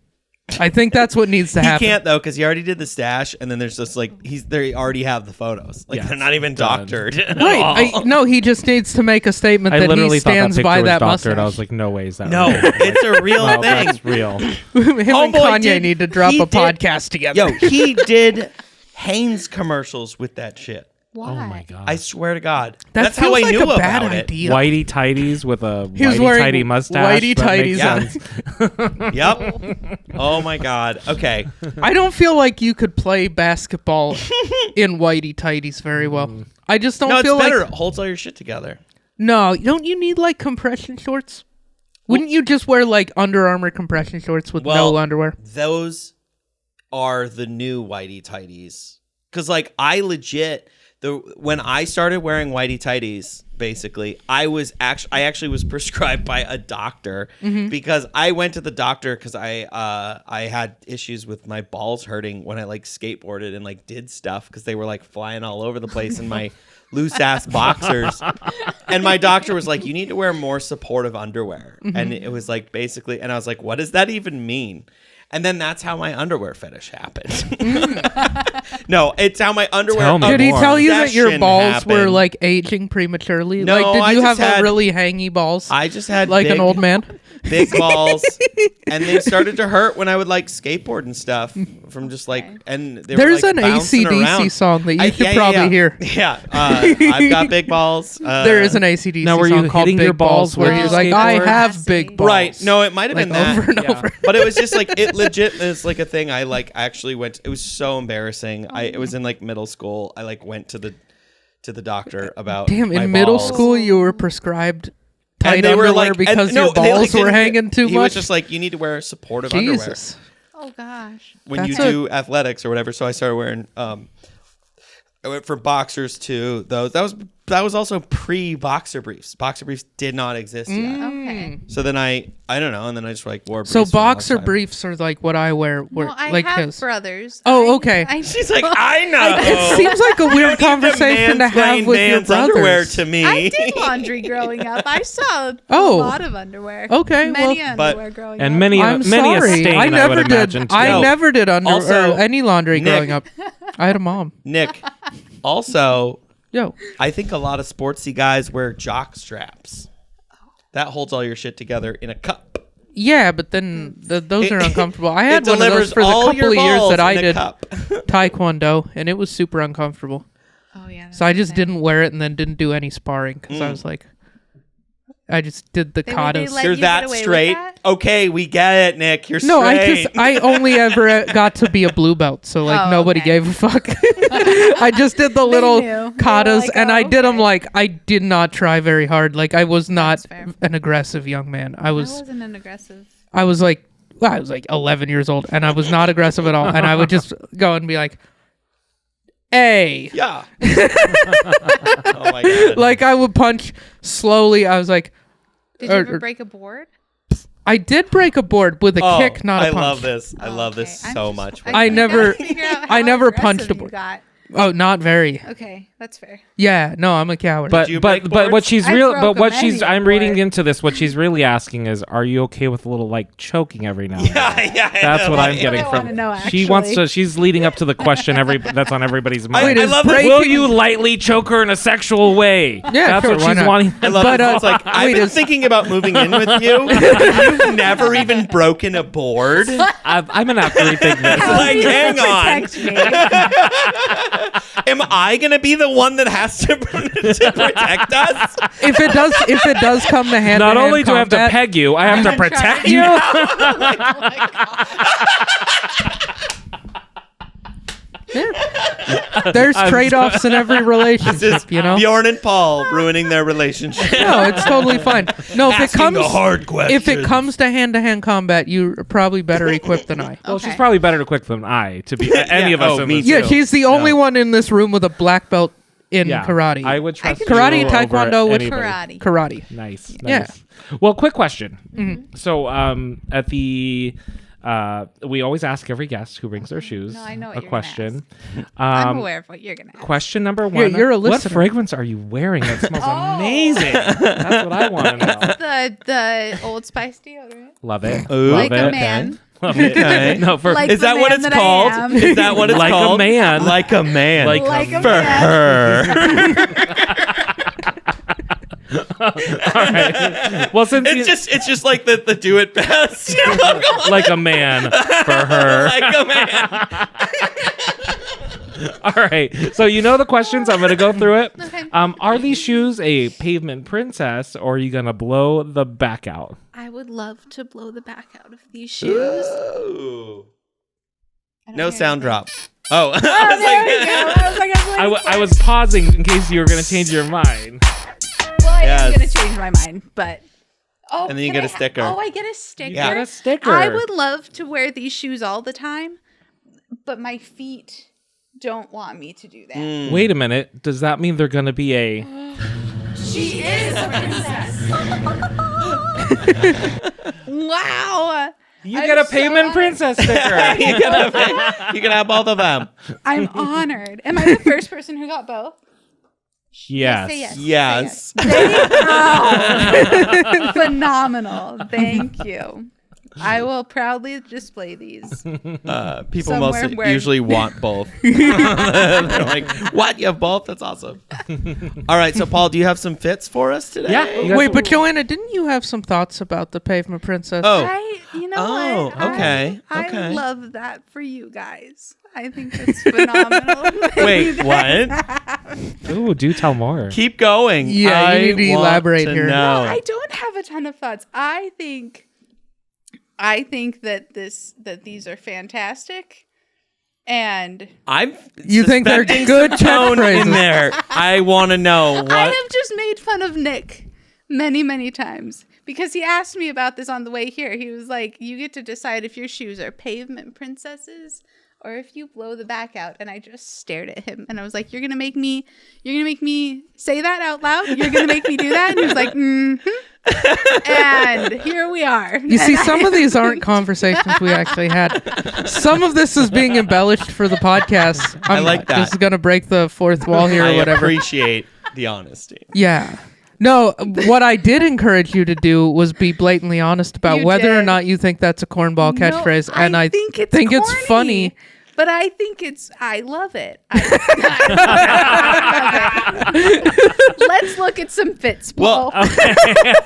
I think that's what needs to He happen. can't though, because he already did the stash, and then there's just like they already have the photos. Like Yeah, they're not even done. doctored. at Right? all. No, he just needs to make a statement I that literally he thought that stands picture by was that doctored. I mustache. was like, no way is that No, real. it's a real Wow, thing. that's real. Him and Homeboy Kanye did- need to drop he a did- podcast together. Yo, he did Hanes commercials with that shit. Why? Oh my god. I swear to God. That That's how feels I like knew a bad about it. idea. Whitey tighties with a He was whitey wearing tighty mustache. whitey That makes tighties, sense. Yep. Oh my God. Okay. I don't feel like you could play basketball in whitey tighties very well. I just don't No, it's feel better. like. It holds all your shit together. No, don't you need like compression shorts? Wouldn't you just wear like Under Armour compression shorts with no underwear? Those are the new whitey tighties. Because like I legit when I started wearing whitey tighties, basically, I actually was prescribed by a doctor because I went to the doctor because I had issues with my balls hurting when I like skateboarded and like did stuff because they were like flying all over the place in my loose ass boxers. And my doctor was like, you need to wear more supportive underwear. And it was like basically, and I was like, what does that even mean? And then that's how my underwear fetish happened. No, it's how my underwear. Tell me Did he more. tell you that your obsession balls were happened. like aging prematurely? No, like, did I you just have had- really hangy balls? I just had like big, an old man. big balls, and they started to hurt when I would like skateboard and stuff from just like. And they There's were, like, an bouncing AC/DC around. song that you should yeah, probably yeah. hear. Yeah, I've got big balls. There is an AC/DC Now, were you song called hitting Big your balls where with he's your like, I skateboard? have big balls. Right? No, it might have like been that. over and Yeah. over. But it was just like it legit is like a thing. I like actually went. It was so embarrassing. It was in like middle school. I like went to the doctor about. Damn, my in middle balls. school you were prescribed tight And they were underwear like because and, your no, they, like, balls were didn't- hanging too he much. was just like, you need to wear supportive underwear Jesus. Oh gosh. when you That's do athletics or whatever. So I started wearing. I went from boxers to those. That was also pre-boxer briefs. Boxer briefs did not exist yet. Okay. So then I don't know, and then I just like wore. Briefs So for a long boxer time. briefs are like what I wear. Well, I like have his. brothers. Oh, okay. She's like, I know. It seems like a weird conversation to have with your underwear brothers. to me. I did laundry growing up. I saw Oh. a lot of underwear. Okay, Many well- underwear growing And up. many I'm a sorry. stain, I never would did. imagine, too. I No. never did Also, any laundry Nick- growing up. I had a mom. Nick. Also, Yo, I think a lot of sportsy guys wear jock straps. That holds all your shit together in a cup. yeah, but then those are uncomfortable. I had It one of those delivers for the all couple your of years balls that I in a did cup. taekwondo, and it was super uncomfortable. Oh yeah. So I just didn't wear it and then didn't do any sparring because I Mm. was like, I just did the They katas. let You're you get that away with straight. that? Okay, we get it, Nick. You're No, straight. I only ever got to be a blue belt, so like Oh, nobody okay. gave a fuck. I just did the little knew. They were katas, like, and oh, I did them okay. like I did not try very hard. Like I was not That's fair. an aggressive young man. I I was wasn't an aggressive. I was like 11 years old, and I was not aggressive at all. And I would just go and be like, "Hey." Yeah. Oh my god. Like I would punch slowly. I was like, Did you Or- ever or- break a board? I did break a board with a kick, not a I punch. love this. I love this Okay. so I'm much. I never- I never aggressive punched a you board. got. Oh, not very. Okay, that's fair. Yeah, no, I'm a coward. But you but break but what boards? she's I real broke but a what many she's a I'm reading board. into this, what she's really asking is, are you okay with a little like choking every now and then? Yeah, That's what I'm like- getting I from. wanna know, She wants actually. to. She's leading up to the question that's on everybody's mind. Wait, I is love breaking- this. Will you lightly choke her in a sexual way? Yeah, that's sure, what why she's not? wanting. I love But, it. It's like I've wait, been is- thinking about moving in with you. You've never even broken a board. I'm gonna have to rethink this. Like, hang on. Protect me. Am I gonna be the one that has to protect us? if it does come to hand, Not only do I have to peg you, I have to protect you. there's trade-offs in every This is relationship, you know. Bjorn and Paul ruining their relationship. No, it's totally fine. No, if it Asking comes the hard questions. if it comes to hand-to-hand combat, you're probably better equipped than I. Well, Okay. she's probably better equipped than I to be any of us. Oh, in me this too. Yeah, room. she's the only one in this room with a black belt in Yeah, karate. I would trust Karate, you taekwondo, over which- anybody. Karate. Karate. Nice. Yeah. Nice. Well, quick question. Mm-hmm. So, at the we always ask every guest who brings their shoes No, I know what a you're gonna question. I'm aware of what you're gonna ask. Question number one: you're a what listener. fragrance are you wearing? That smells Oh. amazing. That's what I want to know. The Old Spice deodorant. Love it. Ooh. Love Like it. a man. Love it. Okay. No, for Like Is the that what man it's that I called? am. Is that what it's Like a called? man. Like a man. Like Like a for man. her. all right. Well, since you, It's just like the do it best. like a man for her. Like a man. All right. So you know the questions. I'm going to go through it. Okay. Are these shoes a pavement princess, or are you going to blow the back out? I would love to blow the back out of these shoes. Ooh. I don't No hear sound anything. drop. Oh, I was There we go. I was like, I'm waiting I for was it. pausing in case you were going to change your mind. Well, I am Yes. going to change my mind, but. Oh, And then you can get a sticker. I get a sticker. You get a sticker. I would love to wear these shoes all the time, but my feet don't want me to do that. Wait a minute. Does that mean they're going to be a... She is a princess. Wow. You I'm get a so pavement honored. princess sticker. you can have both of them. I'm honored. Am I the first person who got both? Yes. Say yes. Yes. Say yes. There you go. Phenomenal. Thank you. I will proudly display these. People Somewhere mostly where- usually want both. They're like, what? You have both? That's awesome. All right. So, Paul, do you have some fits for us today? Yeah. you guys- Wait, but Joanna, didn't you have some thoughts about the pavement princess? Oh. You know Oh, what? okay, I okay. love that for you guys. I think that's phenomenal. Wait, what? Ooh, do tell more. Keep going. Yeah, you need to want elaborate to here. know. I don't have a ton of thoughts. I think that these are fantastic, and I'm. You think they're suspecting good some tone in catchphrases. there? I want to know what. I have just made fun of Nick many times because he asked me about this on the way here. He was like, "You get to decide if your shoes are pavement princesses or if you blow the back out." And I just stared at him and I was like, "You're gonna make me say that out loud? You're gonna make me do that?" And he was like, "Mm-hmm." And here we are. You see, some of these aren't conversations we actually had. Some of this is being embellished for the podcast. I like that. Just gonna break the fourth wall here I or whatever. appreciate the honesty. Yeah. No, what I did encourage you to do was be blatantly honest about You whether or did. not you think that's a cornball catchphrase, and I think it's it's funny. corny, but I think I love it. Let's look at some fits, Paul. Well,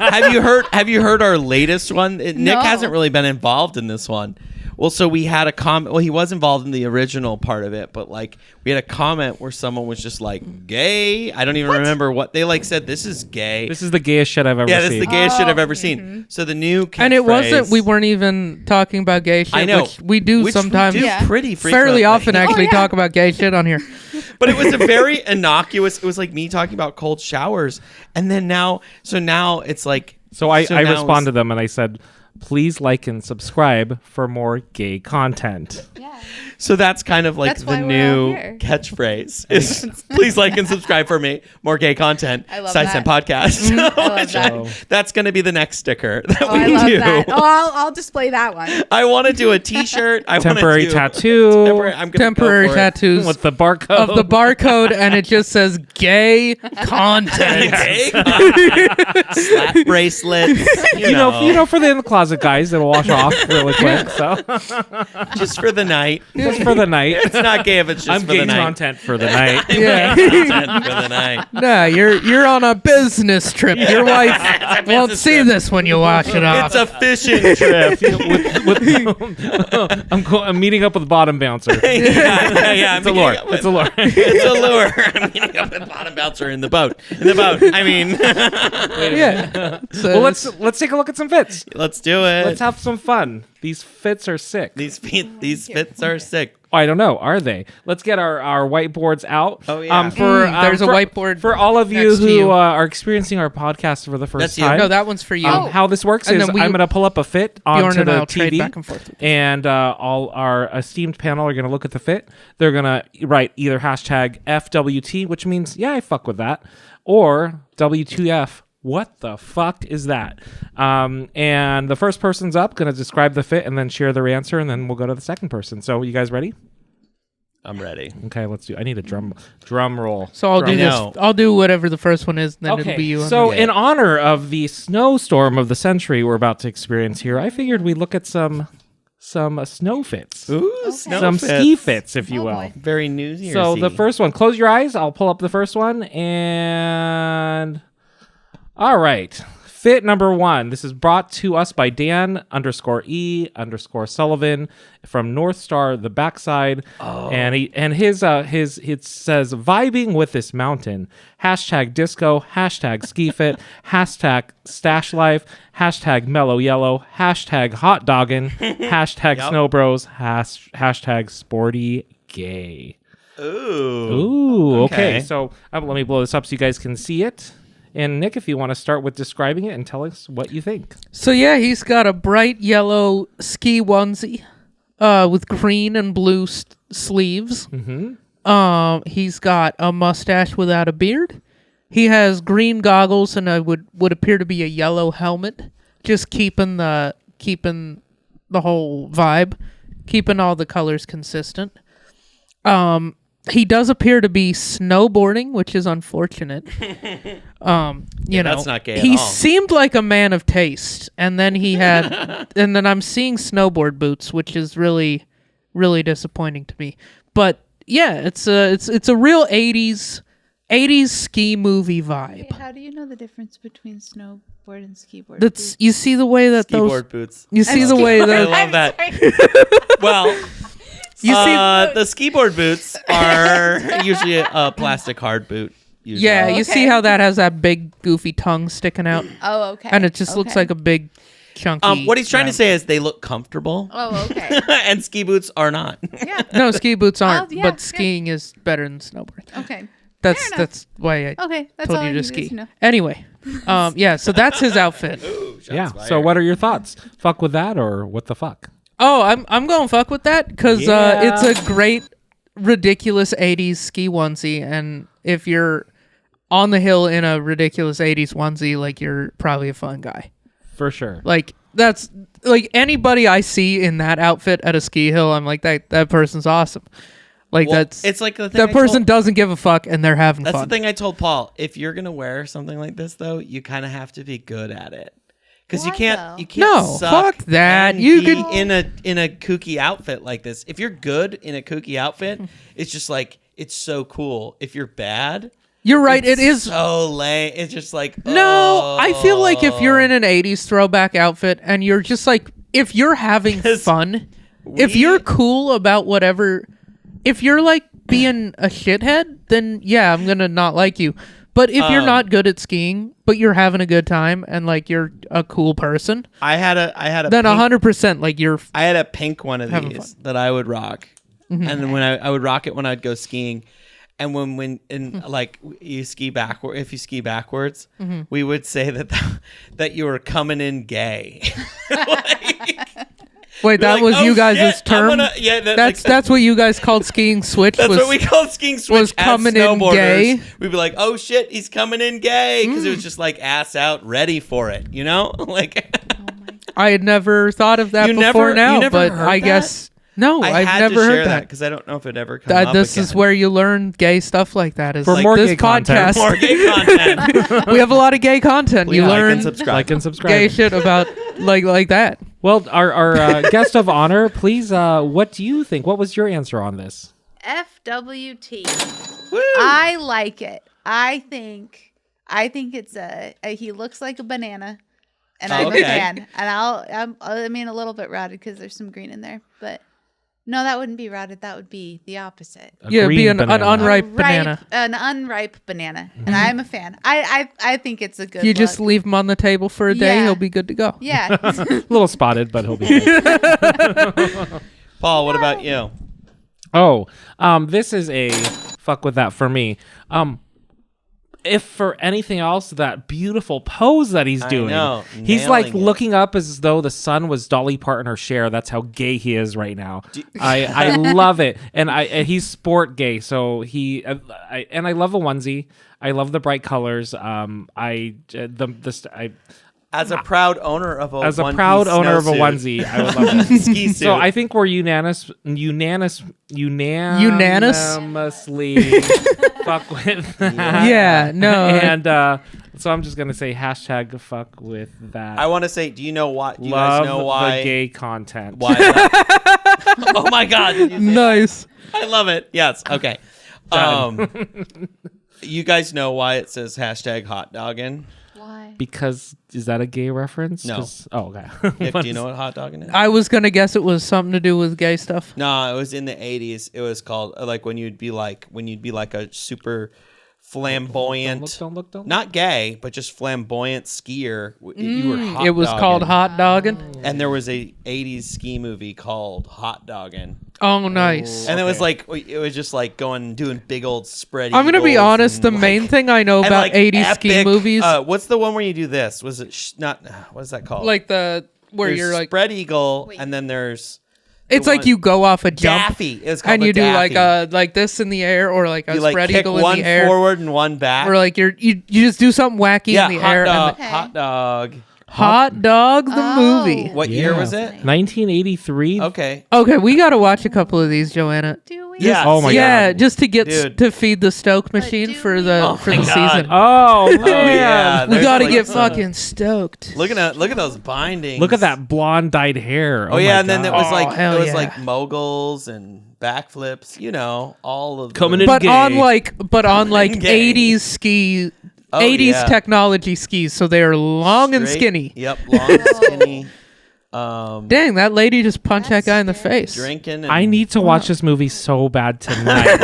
have you heard our latest one? Nick No. hasn't really been involved in this one. Well, so we had a comment. Well, he was involved in the original part of it, but like we had a comment where someone was just like gay. I don't even remember what they like said. This is gay. This is the gayest shit I've ever yeah, seen. this is the gayest shit I've ever Mm-hmm. seen. So the new And it wasn't. catchphrase- We weren't even talking about gay shit. I know Which we do Which sometimes. we do Yeah. pretty frequently. Fairly often, actually, yeah. talk about gay shit on here. But it was a very innocuous. It was like me talking about cold showers, and then now it's like. So I now responded to them and I said, please like and subscribe for more gay content. Yeah. So that's kind of like That's the why we're new out here. catchphrase is please like and subscribe for me. More gay content. I love Sites that. and podcast. I love that. Oh. That's going to be the next sticker that Oh, we I love do. that. Oh, I'll display that one. I want to do a t-shirt. I wanna Temporary do tattoo I'm gonna Temporary go for it. tattoos with the barcode. of the barcode, and it just says gay content. Gay content. Slap bracelets. You know, for the in the closet guys, it'll wash off really quick. So just for the night. just for the night. It's not gay if it's just I'm for the gay night. content for the night. Yeah. Content for the night. Nah, you're on a business trip. Your wife won't see this when you wash it off. It's a fishing trip. I'm meeting up with Bottom Bouncer. yeah. It's a lure. It's a lure. It's a lure. I'm meeting up with bottom bouncer in the boat. I mean, Yeah. So Well, let's take a look at some fits. let's do it. Let's have some fun. These fits are sick. these fits are sick. I don't know. Are they? Let's get our whiteboards out. Oh, yeah. There's a whiteboard for all of you next to who you. are experiencing our podcast for the first That's you. time. No, that one's for you. How this works And is then we- I'm going to pull up a fit Bjorn onto and the I'll trade TV, back and forth. and all our esteemed panel are going to look at the fit. They're going to write either hashtag FWT, which means yeah, I fuck with that, or W2F. What the fuck is that? And the first person's up, going to describe the fit and then share their answer, and then we'll go to the second person. So you guys ready? I'm ready. Okay, let's do. I need a drum roll. So I'll do I this. know. I'll do whatever the first one is, then it'll be you. So Okay. in honor of the snowstorm of the century we're about to experience here, I figured we'd look at some snow fits. Ooh, snow Some fits. ski fits, if you Oh, will. boy. Very New Year's. So the first one, close your eyes. I'll pull up the first one. And all right. Fit number 1. This is brought to us by Dan_E_Sullivan from North Star, the backside. And his it says vibing with this mountain. #disco, #skifit, #stash life, #mellow yellow, #hotdoggin, #snowbros, #sporty gay. Ooh. Okay. So let me blow this up so you guys can see it. And Nick, if you want to start with describing it and tell us what you think. So yeah, he's got a bright yellow ski onesie with green and blue sleeves. Mm-hmm. He's got a mustache without a beard. He has green goggles and would appear to be a yellow helmet, just keeping the whole vibe, keeping all the colors consistent. He does appear to be snowboarding, which is unfortunate. That's not gay at he all. seemed like a man of taste, and then and then I'm seeing snowboard boots, which is really, really disappointing to me. But yeah, it's a real 80s ski movie vibe. How do you know the difference between snowboard and skiboard? That's you see the way that Keyboard boots. you see the way I that love that. Well, you see. the skiboard boots are usually a plastic hard boot. Usually. Yeah, Oh, you see okay. how that has that big goofy tongue sticking out, Oh, okay. and it just looks like a big chunky. What he's trying to say is they look comfortable, Oh, okay. and ski boots are not. Yeah. No, ski boots aren't, yeah, but good. skiing is better than snowboarding. Okay. That's enough. that's why I Okay. That's told all you I to needed ski. to know. Anyway, yeah, so that's his outfit. Ooh, shots Yeah. fired. So what are your thoughts? Fuck with that or what the fuck? Oh, I'm going fuck with that because Yeah. it's a great, ridiculous 80s ski onesie, and if you're on the hill in a ridiculous 80s onesie, like, you're probably a fun guy. For sure. Like, that's like anybody I see in that outfit at a ski hill, I'm like, that person's awesome. Like, Well, that's it's like the thing that I person told- doesn't give a fuck and they're having That's fun. the thing I told Paul. If you're gonna wear something like this, though, you kind of have to be good at it. Because you Why, can't, though? you can't. No, suck fuck that. and You be could- in a kooky outfit like this. If you're good in a kooky outfit, it's just like it's so cool. If you're bad, You're right. it's It is. so lame. It's just like No, I feel like if you're oh. in an 80s throwback outfit and you're just like, if you're having 'Cause fun, if we- you're cool about whatever, if you're like being a shithead, then yeah, I'm going to not like you. But if you're not good at skiing, but you're having a good time and like you're a cool person, I had a then pink, 100% like you're. I had a pink one of Having these that I would rock, and then when I would rock it when I'd go skiing, and when like you ski backward, if you ski backwards, we would say that you were coming in gay. Wait, that like, was "Oh, you guys' shit, term? yeah, That's what you guys called skiing switch? That's was, what we called skiing switch. was as coming in snowboarders. gay? We'd be like, "Oh shit, he's coming in gay," because it was just like ass out, ready for it. You know, like I had never thought of that You before never- now, you never but heard I that? guess no, I I've had never to share heard that. because I don't know if it ever comes up This is again. where you learn gay stuff like that. Is For like more this gay content. podcast. More gay content. We have a lot of gay content. Please You like learn and subscribe. Like and subscribe. gay shit about like that. Well, our guest of honor, please, what do you think? What was your answer on this? FWT. Woo! I like it. I think it's he looks like a banana, and I'm Okay. a fan. And I mean a little bit rotted because there's some green in there, but no, that wouldn't be rotted. That would be the opposite. A Yeah, it'd be green an banana. unripe banana. An unripe banana, and I'm a fan. I think it's a good. You just look. leave him on the table for a day, Yeah. he'll be good to go. Yeah. A little spotted, but he'll be good. Paul, what about you? Oh, this is a fuck with that for me. If for anything else, that beautiful pose that he's doing. know, He's like nailing it. looking up as though the sun was Dolly Parton or Cher. That's how gay he is right now. I love it, and he's sport gay. So I love a onesie. I love the bright colors. As a proud owner of a As a one-piece proud owner of a snowsuit. onesie, I would love it. ski suit. So I think we're unanimously fuck with that. Yeah, no. And so I'm just gonna say hashtag fuck with that. I want to say, do you know why? Do you love guys know why? the gay content. Why? Oh my god! Did you say Nice. I love it. Yes. Okay. You guys know why it says hashtag hotdoggin? Why? Because is that a gay reference? No. 'Cause- Oh, okay. Nick, do you know what hot dogging is? I was gonna guess it was something to do with gay stuff. No, it was in the 80s. It was called like when you'd be like a super flamboyant, Don't look. not gay, but just flamboyant skier. You were hot It was called hot dogging. And there was a 80s ski movie called Hot Doggin'. Oh, nice. And it was like it was just like doing big old spread. I'm gonna be eagles honest. The and, main like- thing I know and, about like, 80s ski epic, movies, what's the one where you do this? Was it not? What is that called? like where There's you're like, spread eagle, Wait. and then there's it's the like one- you go off a jump Daffy. It's called and the you do Daffy. like this in the air, or like a You like spread kick eagle in one the air, forward and one back. or like you just do something wacky yeah, in the hot air. dog. And Okay. Hot dog. Hot Dog the Oh. movie. What year Yeah. was it? 1983. Okay. Okay, we got to watch a couple of these, Joanna. Do we? Yeah. Oh my Yeah, God. just to get Dude. to feed the Stoke machine do for we? the Oh for my the God. season. Oh man. yeah. We There's got to like get some- fucking stoked. Look at those bindings. Look at that blonde dyed hair. Oh yeah, my and then God. it was Oh, like hell yeah. like moguls and backflips. You know, all of Coming the- in But gay. on like Gay. 80s ski, Oh, 80s yeah. technology skis, so they are long and Straight- skinny. Yep, long and skinny. Dang, that lady just punched that That's guy in the scary. face. Drinking. And, I need to watch this movie so bad tonight.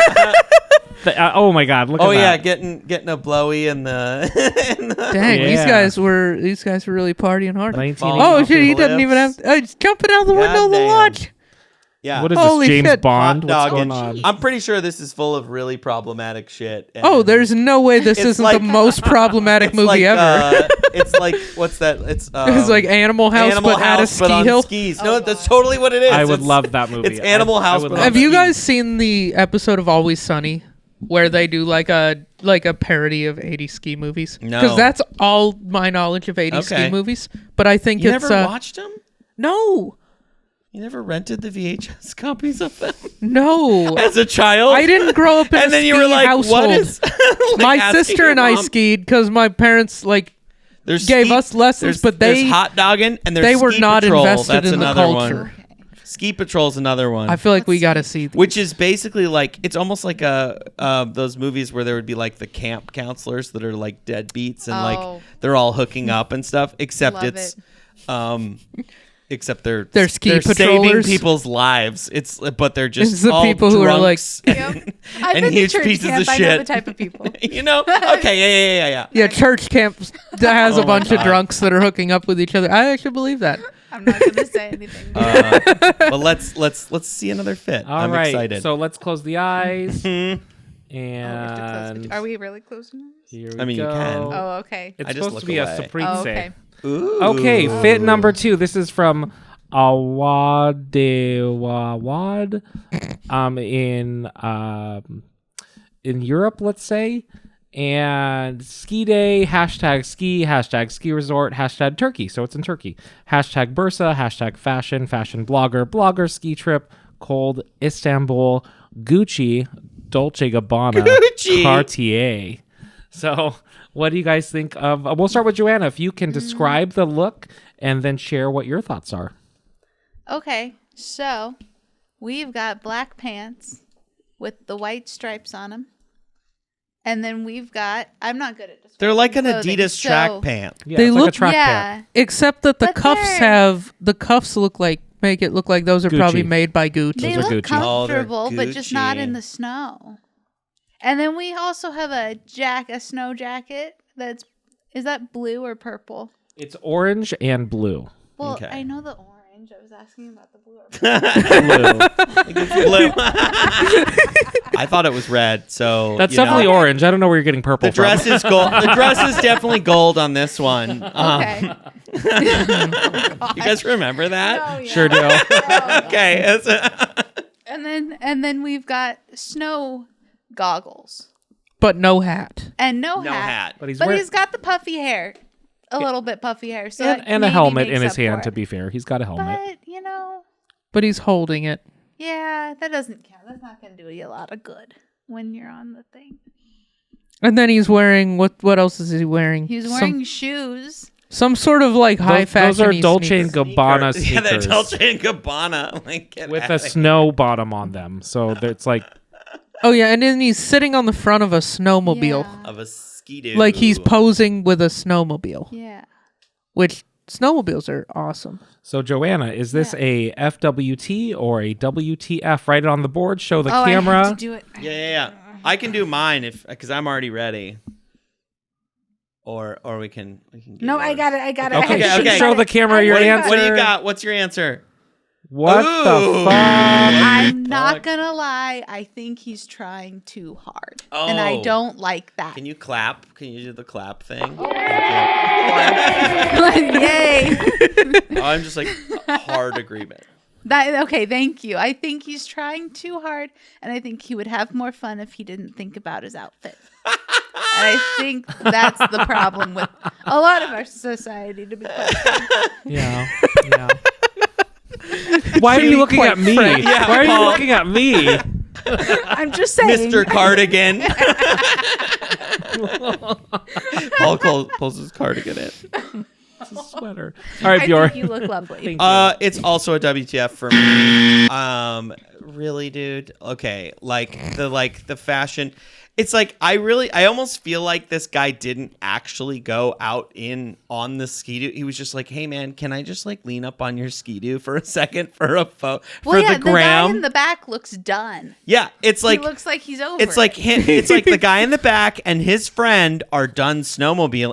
Oh my God! Look Oh at yeah, that. getting a blowy in the. Dang, these Yeah. guys were really partying hard. 1980. Oh shit, he doesn't Flips. even have. He's jumping out the window of the Goddamn. lodge. Yeah. What is Holy this, James shit. Bond? Hot What's dog going and- on? I'm pretty sure this is full of really problematic shit. and Oh, there's no way this It's isn't like- the most problematic it's movie like, ever. it's like what's that? It's It's like Animal House, Animal but at a House, but ski on hill. skis. Oh, No, that's totally what it is. I would It's- love that movie. It's Animal I House, would but love Have on you skis. guys seen the episode of Always Sunny where they do like a parody of 80s ski movies? No. Because that's all my knowledge of 80s Okay. ski movies. But I think You it's never watched them? no. You never rented the VHS copies of them No. as a child? I didn't grow up in a And then you ski were like, household. "What is?" like My asking sister your and I mom. skied because my parents There's gave ski- us lessons, but there's they hot dogging and there's they were Ski not Patrol. invested That's in the another culture. one. Ski Patrol's another one. I feel like we Let's got to see. which is basically like it's almost like those movies where there would be like the camp counselors that are like deadbeats and Oh. like they're all hooking up and stuff. Except Love it's, except they're They're ski saving patrollers. people's lives. But they're just It's the all people who are like- drunks Yep. I've and been to huge church pieces camp. of I know the shit. type of people. You know? Okay, yeah. Yeah, church camp that has Oh a my bunch of God. drunks that are hooking up with each other. I actually believe that. I'm not going to say anything. But let's see another fit. All I'm right, excited. so let's close the eyes. Hmm. Oh, we have to close And the- Are we really closing ours? here we I mean, you go. can. Oh, okay. It's I just supposed look to be away. a supreme Oh, say. okay. Ooh. Okay, fit number 2. This is from Awadewawad, in Europe, let's say. And ski day, hashtag ski resort, hashtag Turkey. So it's in Turkey. Hashtag Bursa, hashtag fashion blogger, ski trip, cold, Istanbul, Gucci, Dolce Gabbana, Gucci. Cartier. So what do you guys think of? We'll start with Joanna. If you can describe the look and then share what your thoughts are. Okay, so we've got black pants with the white stripes on them. And then we've got, I'm not good at describing They're like an clothing, Adidas so- track pant. Yeah, They it's like look- a track Yeah. pant. Except that the But cuffs they're- make it look like those are probably Gucci. made by Gucci. They Those are look Gucci. Oh, they're comfortable, but just not in Gucci. the snow. And then we also have a snow jacket is that blue or purple? It's orange and blue. Well, Okay. I know the orange. I was asking about the blue. Blue. Blue. I thought it was red, so That's you know. definitely orange. I don't know where you're getting purple The dress from. is gold. The dress is definitely gold on this one. Okay. You guys remember that? Oh, yeah. Sure do. Okay. And then we've got snow goggles But no hat. and no No hat. hat. But he's But wearing he's got the puffy hair. A little bit puffy hair. So and, that and a maybe helmet in makes his up for hand, it. to be fair. He's got a helmet. But, But he's holding it. yeah, that doesn't count. That's not going to do you a lot of good when you're on the thing. And then he's wearing what else is he wearing? He's wearing shoes. some sort of like high fashion. Those are Dolce and Gabbana Yeah, they're sneakers Dolce and Gabbana. Like, get with outta a here. snow bottom on them. So it's like Oh yeah, and then he's sitting on the front of a snowmobile. Yeah. of a Ski-Doo. Like he's posing with a snowmobile, Yeah. which snowmobiles are awesome. So Joanna, is this a FWT or a WTF? Write it on the board. Show the I camera. have to do it. Yeah. I can do mine because I'm already ready. Or we can get No, I yours. got it. I got it. Okay, I okay. show the camera your answer. What do you got? What's your answer? What Ooh. the fuck? I'm not gonna lie. I think he's trying too hard, and I Oh. don't like that. Can you clap? Can you do the clap thing? Yay! I'm just like hard agreement. Okay, thank you. I think he's trying too hard, and I think he would have more fun if he didn't think about his outfit. And I think that's the problem with a lot of our society, to be quite frank. Yeah. Why are you looking at me? Yeah, Why are you Paul. looking at me? I'm just saying. Mr. Cardigan. Paul pulls his cardigan in. It's a sweater. All right, I Bjorn. think you look lovely. It's also a WTF for me. Really, dude. Okay, like the fashion. It's like I almost feel like this guy didn't actually go out on the Ski-Doo. He was just like, "Hey man, can I just like lean up on your Ski-Doo for a second for a photo Well, for yeah, the gram?" guy in the back looks done. Yeah, it's like he looks like he's over. it's like him, it's like the guy in the back and his friend are done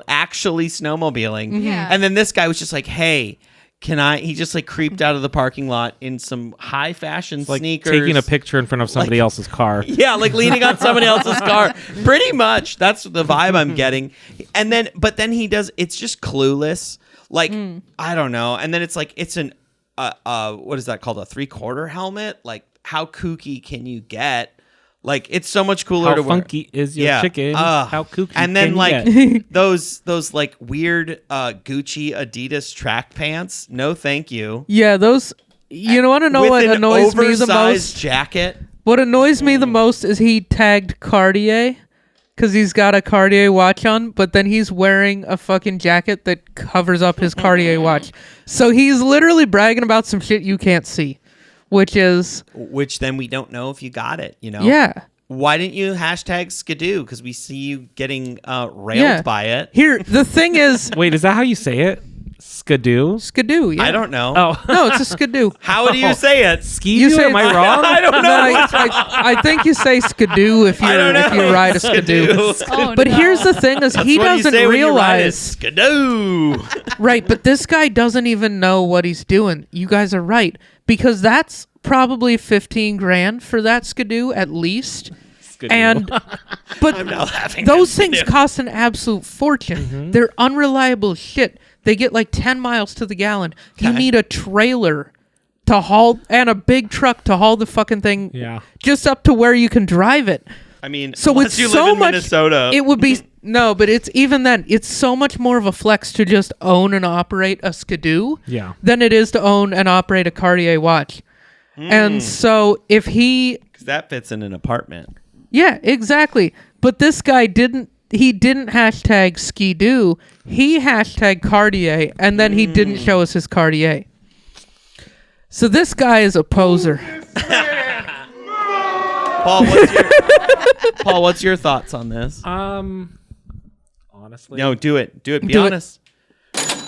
actually snowmobiling. Yeah. And then this guy was just like, "Hey, can I?" He just like creeped out of the parking lot in some high fashion Like sneakers, taking a picture in front of somebody else's car. Yeah, like leaning on somebody else's car. Pretty much, that's the vibe I'm getting. And then, but then he does. It's just clueless. Like I don't know. And then it's like it's an what is that called? A 3/4 helmet? Like how kooky can you get? Like it's so much cooler How to wear. funky is your chicken? How kooky And then can you like get? those like weird Gucci Adidas track pants. No, thank you. Yeah, those. You want to know With what an annoys me the oversized most? jacket. What annoys me the most is he tagged Cartier because he's got a Cartier watch on, but then he's wearing a fucking jacket that covers up his Cartier watch. So he's literally bragging about some shit you can't see, which Then we don't know if you got it. You know. yeah. Why didn't you hashtag Skidoo? Because we see you getting railed by it. Here, the thing is, Wait, is that how you say it? Skidoo? skidoo. Yeah. I don't know. Oh, No, it's a skidoo. How do you say it? Ski-Doo? say Am I it's- wrong? I don't know. No, I think you say skidoo if I don't know. you ride a skidoo. Oh, But no. here's the thing: is he What do you doesn't say when you ride it? realize Skidoo. right? But this guy doesn't even know what he's doing. You guys are right because that's probably 15 grand for that skidoo at least. Skidoo. And but I'm now laughing. those at things Skidoo. cost an absolute fortune. They're unreliable shit. They get like 10 miles to the gallon. You need a trailer to haul and a big truck to haul the fucking thing Yeah. just up to where you can drive it. I mean, So unless it's you so live in much. Minnesota. It would be no, but it's even then. It's so much more of a flex to just own and operate a skidoo Yeah. than it is to own and operate a Cartier watch. And so if he, 'Cause that fits in an apartment. yeah, exactly. But this guy didn't. He didn't hashtag skidoo. He hashtag Cartier, and then he didn't show us his Cartier. So this guy is a poser. Paul, what's your thoughts on this? Honestly, No, do it. Do it. Be Do it. honest.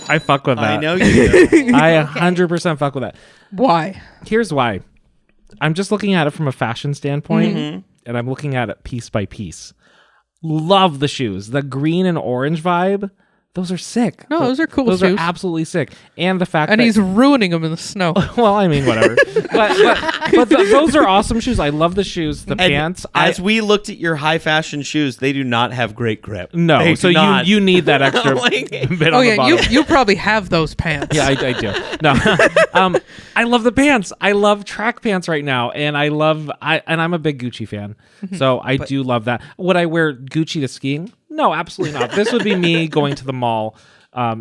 I fuck with that. I know you do. I 100% fuck with that. Why? Here's why. I'm just looking at it from a fashion standpoint, and I'm looking at it piece by piece. Love the shoes. The green and orange vibe. Those are sick. No, those are cool Those shoes. are absolutely sick. And the fact And that he's ruining them in the snow. well, I mean, whatever. but those are awesome shoes. I love the shoes, the And pants. As we looked at your high fashion shoes, they do not have great grip. No, They so do not. you need that extra Like- bit Oh on the yeah, bottom. you probably have those pants. Yeah, I do. No, I love the pants. I love track pants right now, and I'm a big Gucci fan, so I do love that. Would I wear Gucci to skiing? No, absolutely not. This would be me going to the mall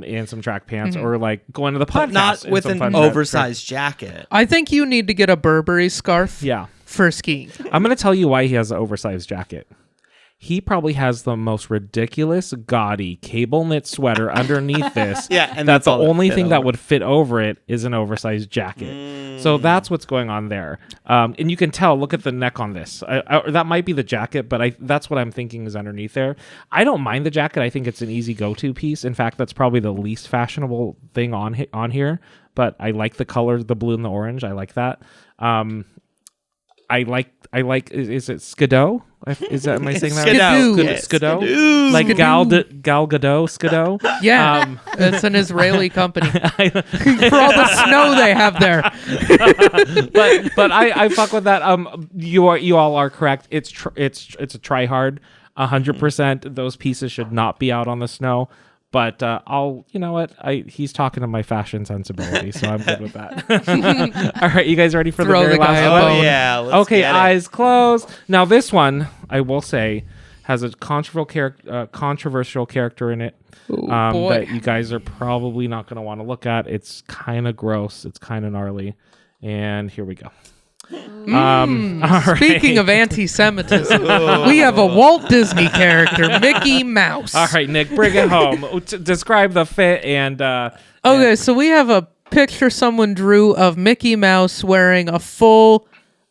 in some track pants, or like going to the podcast, But not in with some an fun oversized jacket. I think you need to get a Burberry scarf Yeah, for skiing. I'm gonna tell you why he has an oversized jacket. he probably has the most ridiculous, gaudy cable knit sweater underneath this. Yeah, and that's the all that only fit thing over. that would fit over it is an oversized jacket. So that's what's going on there. And you can tell. Look at the neck on this. That might be the jacket, but that's what I'm thinking is underneath there. I don't mind the jacket. I think it's an easy go-to piece. In fact, that's probably the least fashionable thing on here. But I like the color, the blue and the orange. I like that. I like. Is it Skidoo? Is that, am I saying that? Skidoo. Right? Yeah, Skidoo. Skidoo. Like Gal Gadot. Skidoo. Yeah, it's an Israeli company. For all the snow they have there. but I fuck with that. You all are correct. It's a try hard. 100%. Those pieces should not be out on the snow. But you know what? He's talking to my fashion sensibility, so I'm good with that. All right, you guys ready for Throw the very the guy last a one? bone. Oh yeah. Let's Okay, get it. eyes closed. Now this one, I will say, has a controversial character in it boy. that you guys are probably not going to want to look at. It's kind of gross. It's kind of gnarly. And here we go. All right. Speaking of anti-Semitism, we have a Walt Disney character, Mickey Mouse. All right, Nick, bring it home. Describe the fit and. Okay, so we have a picture someone drew of Mickey Mouse wearing a full.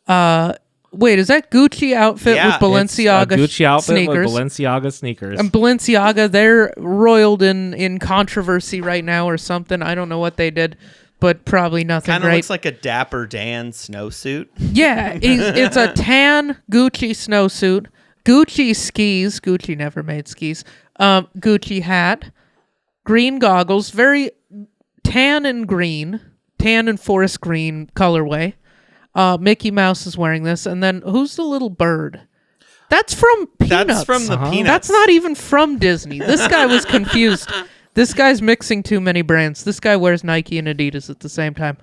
Wait, is that Gucci outfit Yeah, with Balenciaga It's a Gucci outfit sneakers? with Balenciaga sneakers. And Balenciaga, they're roiled in controversy right now or something. I don't know what they did, but probably nothing Kind of great. looks like a Dapper Dan snowsuit. Yeah, it's a tan Gucci snowsuit, Gucci skis. Gucci never made skis. Gucci hat, green goggles, very tan and forest green colorway. Mickey Mouse is wearing this, and then who's the little bird? That's from Peanuts. That's from the Peanuts. That's not even from Disney. This guy was confused. This guy's mixing too many brands. This guy wears Nike and Adidas at the same time.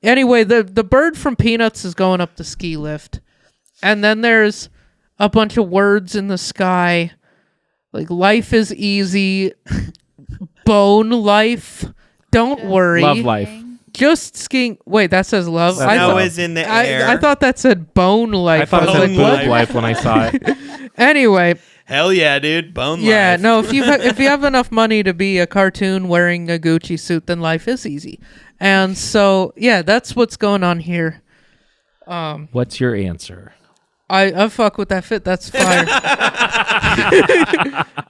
Anyway, the bird from Peanuts is going up the ski lift. And then there's a bunch of words in the sky. Like, life is easy. Bone life. Don't worry. Love life. Just skiing. Wait, that says love? That's Snow love. is in the air. I thought that said bone life. I thought it was said like, bone what? life when I saw it. Anyway, Hell yeah, dude. Bone yeah, life. no, if you have enough money to be a cartoon wearing a Gucci suit, then life is easy. And so, yeah, that's what's going on here. What's your answer? I fuck with that fit. That's fire.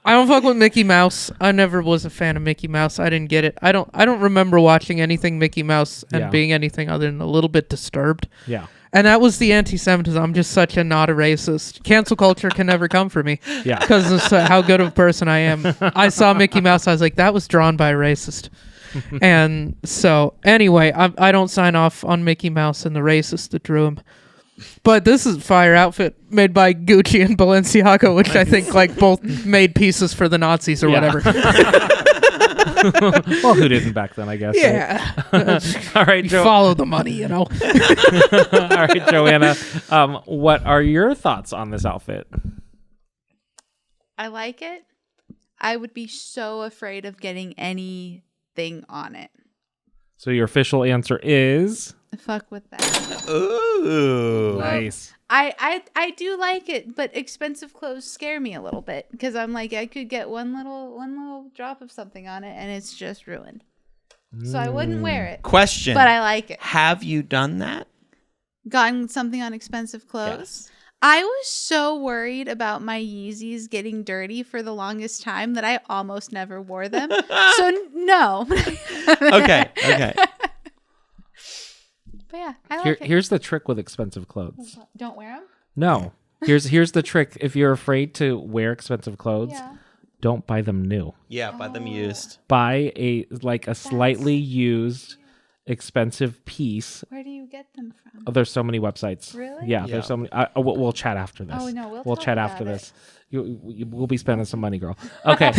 I don't fuck with Mickey Mouse. I never was a fan of Mickey Mouse. I didn't get it. I don't remember watching anything Mickey Mouse and Yeah. being anything other than a little bit disturbed. Yeah. And that was the anti-Semitism. I'm just such a not a racist. Cancel culture can never come for me. Yeah. Because of how good of a person I am. I saw Mickey Mouse. I was like, that was drawn by a racist. And so, anyway, I don't sign off on Mickey Mouse and the racist that drew him. But this is a fire outfit made by Gucci and Balenciaga, which I think like both made pieces for the Nazis or Yeah. whatever. Well, who didn't back then, I guess. Right? Yeah. All right, You follow the money, you know. All right, Joanna. What are your thoughts on this outfit? I like it. I would be so afraid of getting anything on it. So your official answer is Fuck with that. Ooh. nice. I do like it, but expensive clothes scare me a little bit because I'm like I could get one little drop of something on it and it's just ruined. So I wouldn't wear it. Question. But I like it. Have you done that? Gotten something on expensive clothes. Yes. I was so worried about my Yeezys getting dirty for the longest time that I almost never wore them. So no. Okay. But yeah, I like it. Here's the trick with expensive clothes. Don't wear them. No. Here's the trick. If you're afraid to wear expensive clothes, Yeah. don't buy them new. Yeah, buy them used. Buy a slightly used expensive piece. Where do you get them from? Oh, there's so many websites. Really? Yeah, Yeah. there's so many. We'll chat after this. Oh, no, we'll we'll talk chat about after it. this. We'll be spending some money, girl. Okay.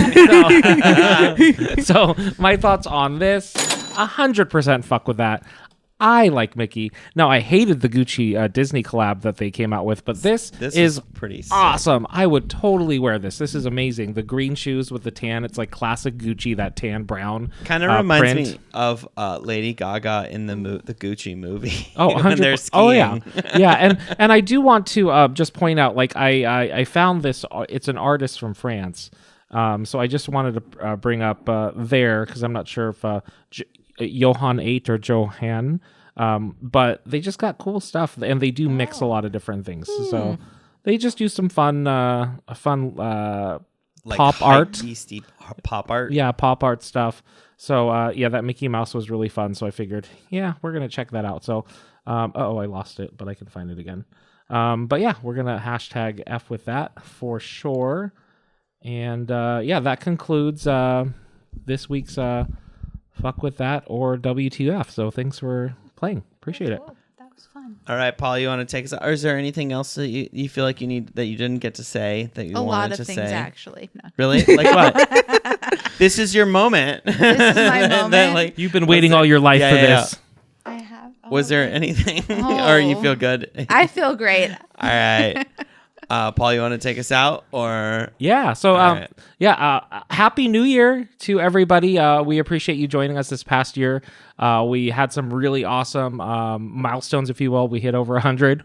So my thoughts on this: 100% fuck with that. I like Mickey. Now, I hated the Gucci Disney collab that they came out with, but this is pretty sick. awesome. I would totally wear this. This is amazing. The green shoes with the tan. It's like classic Gucci, that tan brown. Kind of reminds print. me of Lady Gaga in the Gucci movie. Oh, when they're 100%. skiing. Oh, yeah. Yeah, and I do want to just point out, like, I found this. It's an artist from France. So I just wanted to bring up there, because I'm not sure if Johan 8 or Johan, but they just got cool stuff, and they do mix a lot of different things. So they just do some fun like pop art. Yeasty pop art. Yeah, pop art stuff. So yeah, that Mickey Mouse was really fun. So I figured, yeah, we're gonna check that out. So I lost it, but I can find it again. But yeah, we're gonna hashtag F with that for sure. And yeah, that concludes this week's Fuck With That or WTF. So thanks for playing. Appreciate it. That was fun. All right, Paul, you want to take us out? Or is there anything else that you feel like you need that you didn't get to say that you A wanted lot of to things, say? actually. No. Really? Like what? This is your moment. This is my moment. Like, You've been waiting all your life for yeah. this. I have. Was there anything? Or you feel good? I feel great. All right. Paul, you want to take us out, or Yeah. So, right. Happy New Year to everybody. We appreciate you joining us this past year. We had some really awesome milestones, if you will. We hit over 100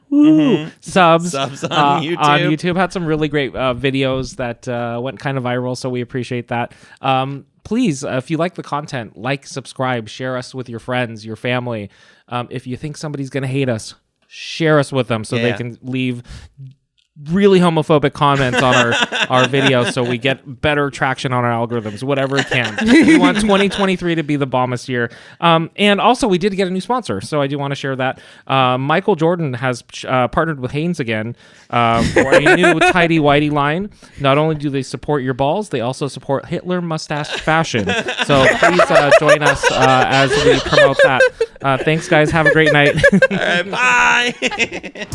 subs on YouTube? On YouTube. Had some really great videos that went kind of viral, so we appreciate that. Please, if you like the content, like, subscribe, share us with your friends, your family. If you think somebody's going to hate us, share us with them so they can leave really homophobic comments on our videos so we get better traction on our algorithms, whatever it can. We want 2023 to be the bombest year. And also, we did get a new sponsor, so I do want to share that. Michael Jordan has partnered with Hanes again for a new tidy whitey line. Not only do they support your balls, they also support Hitler mustache fashion. So please join us as we promote that. Thanks, guys. Have a great night. all right, bye.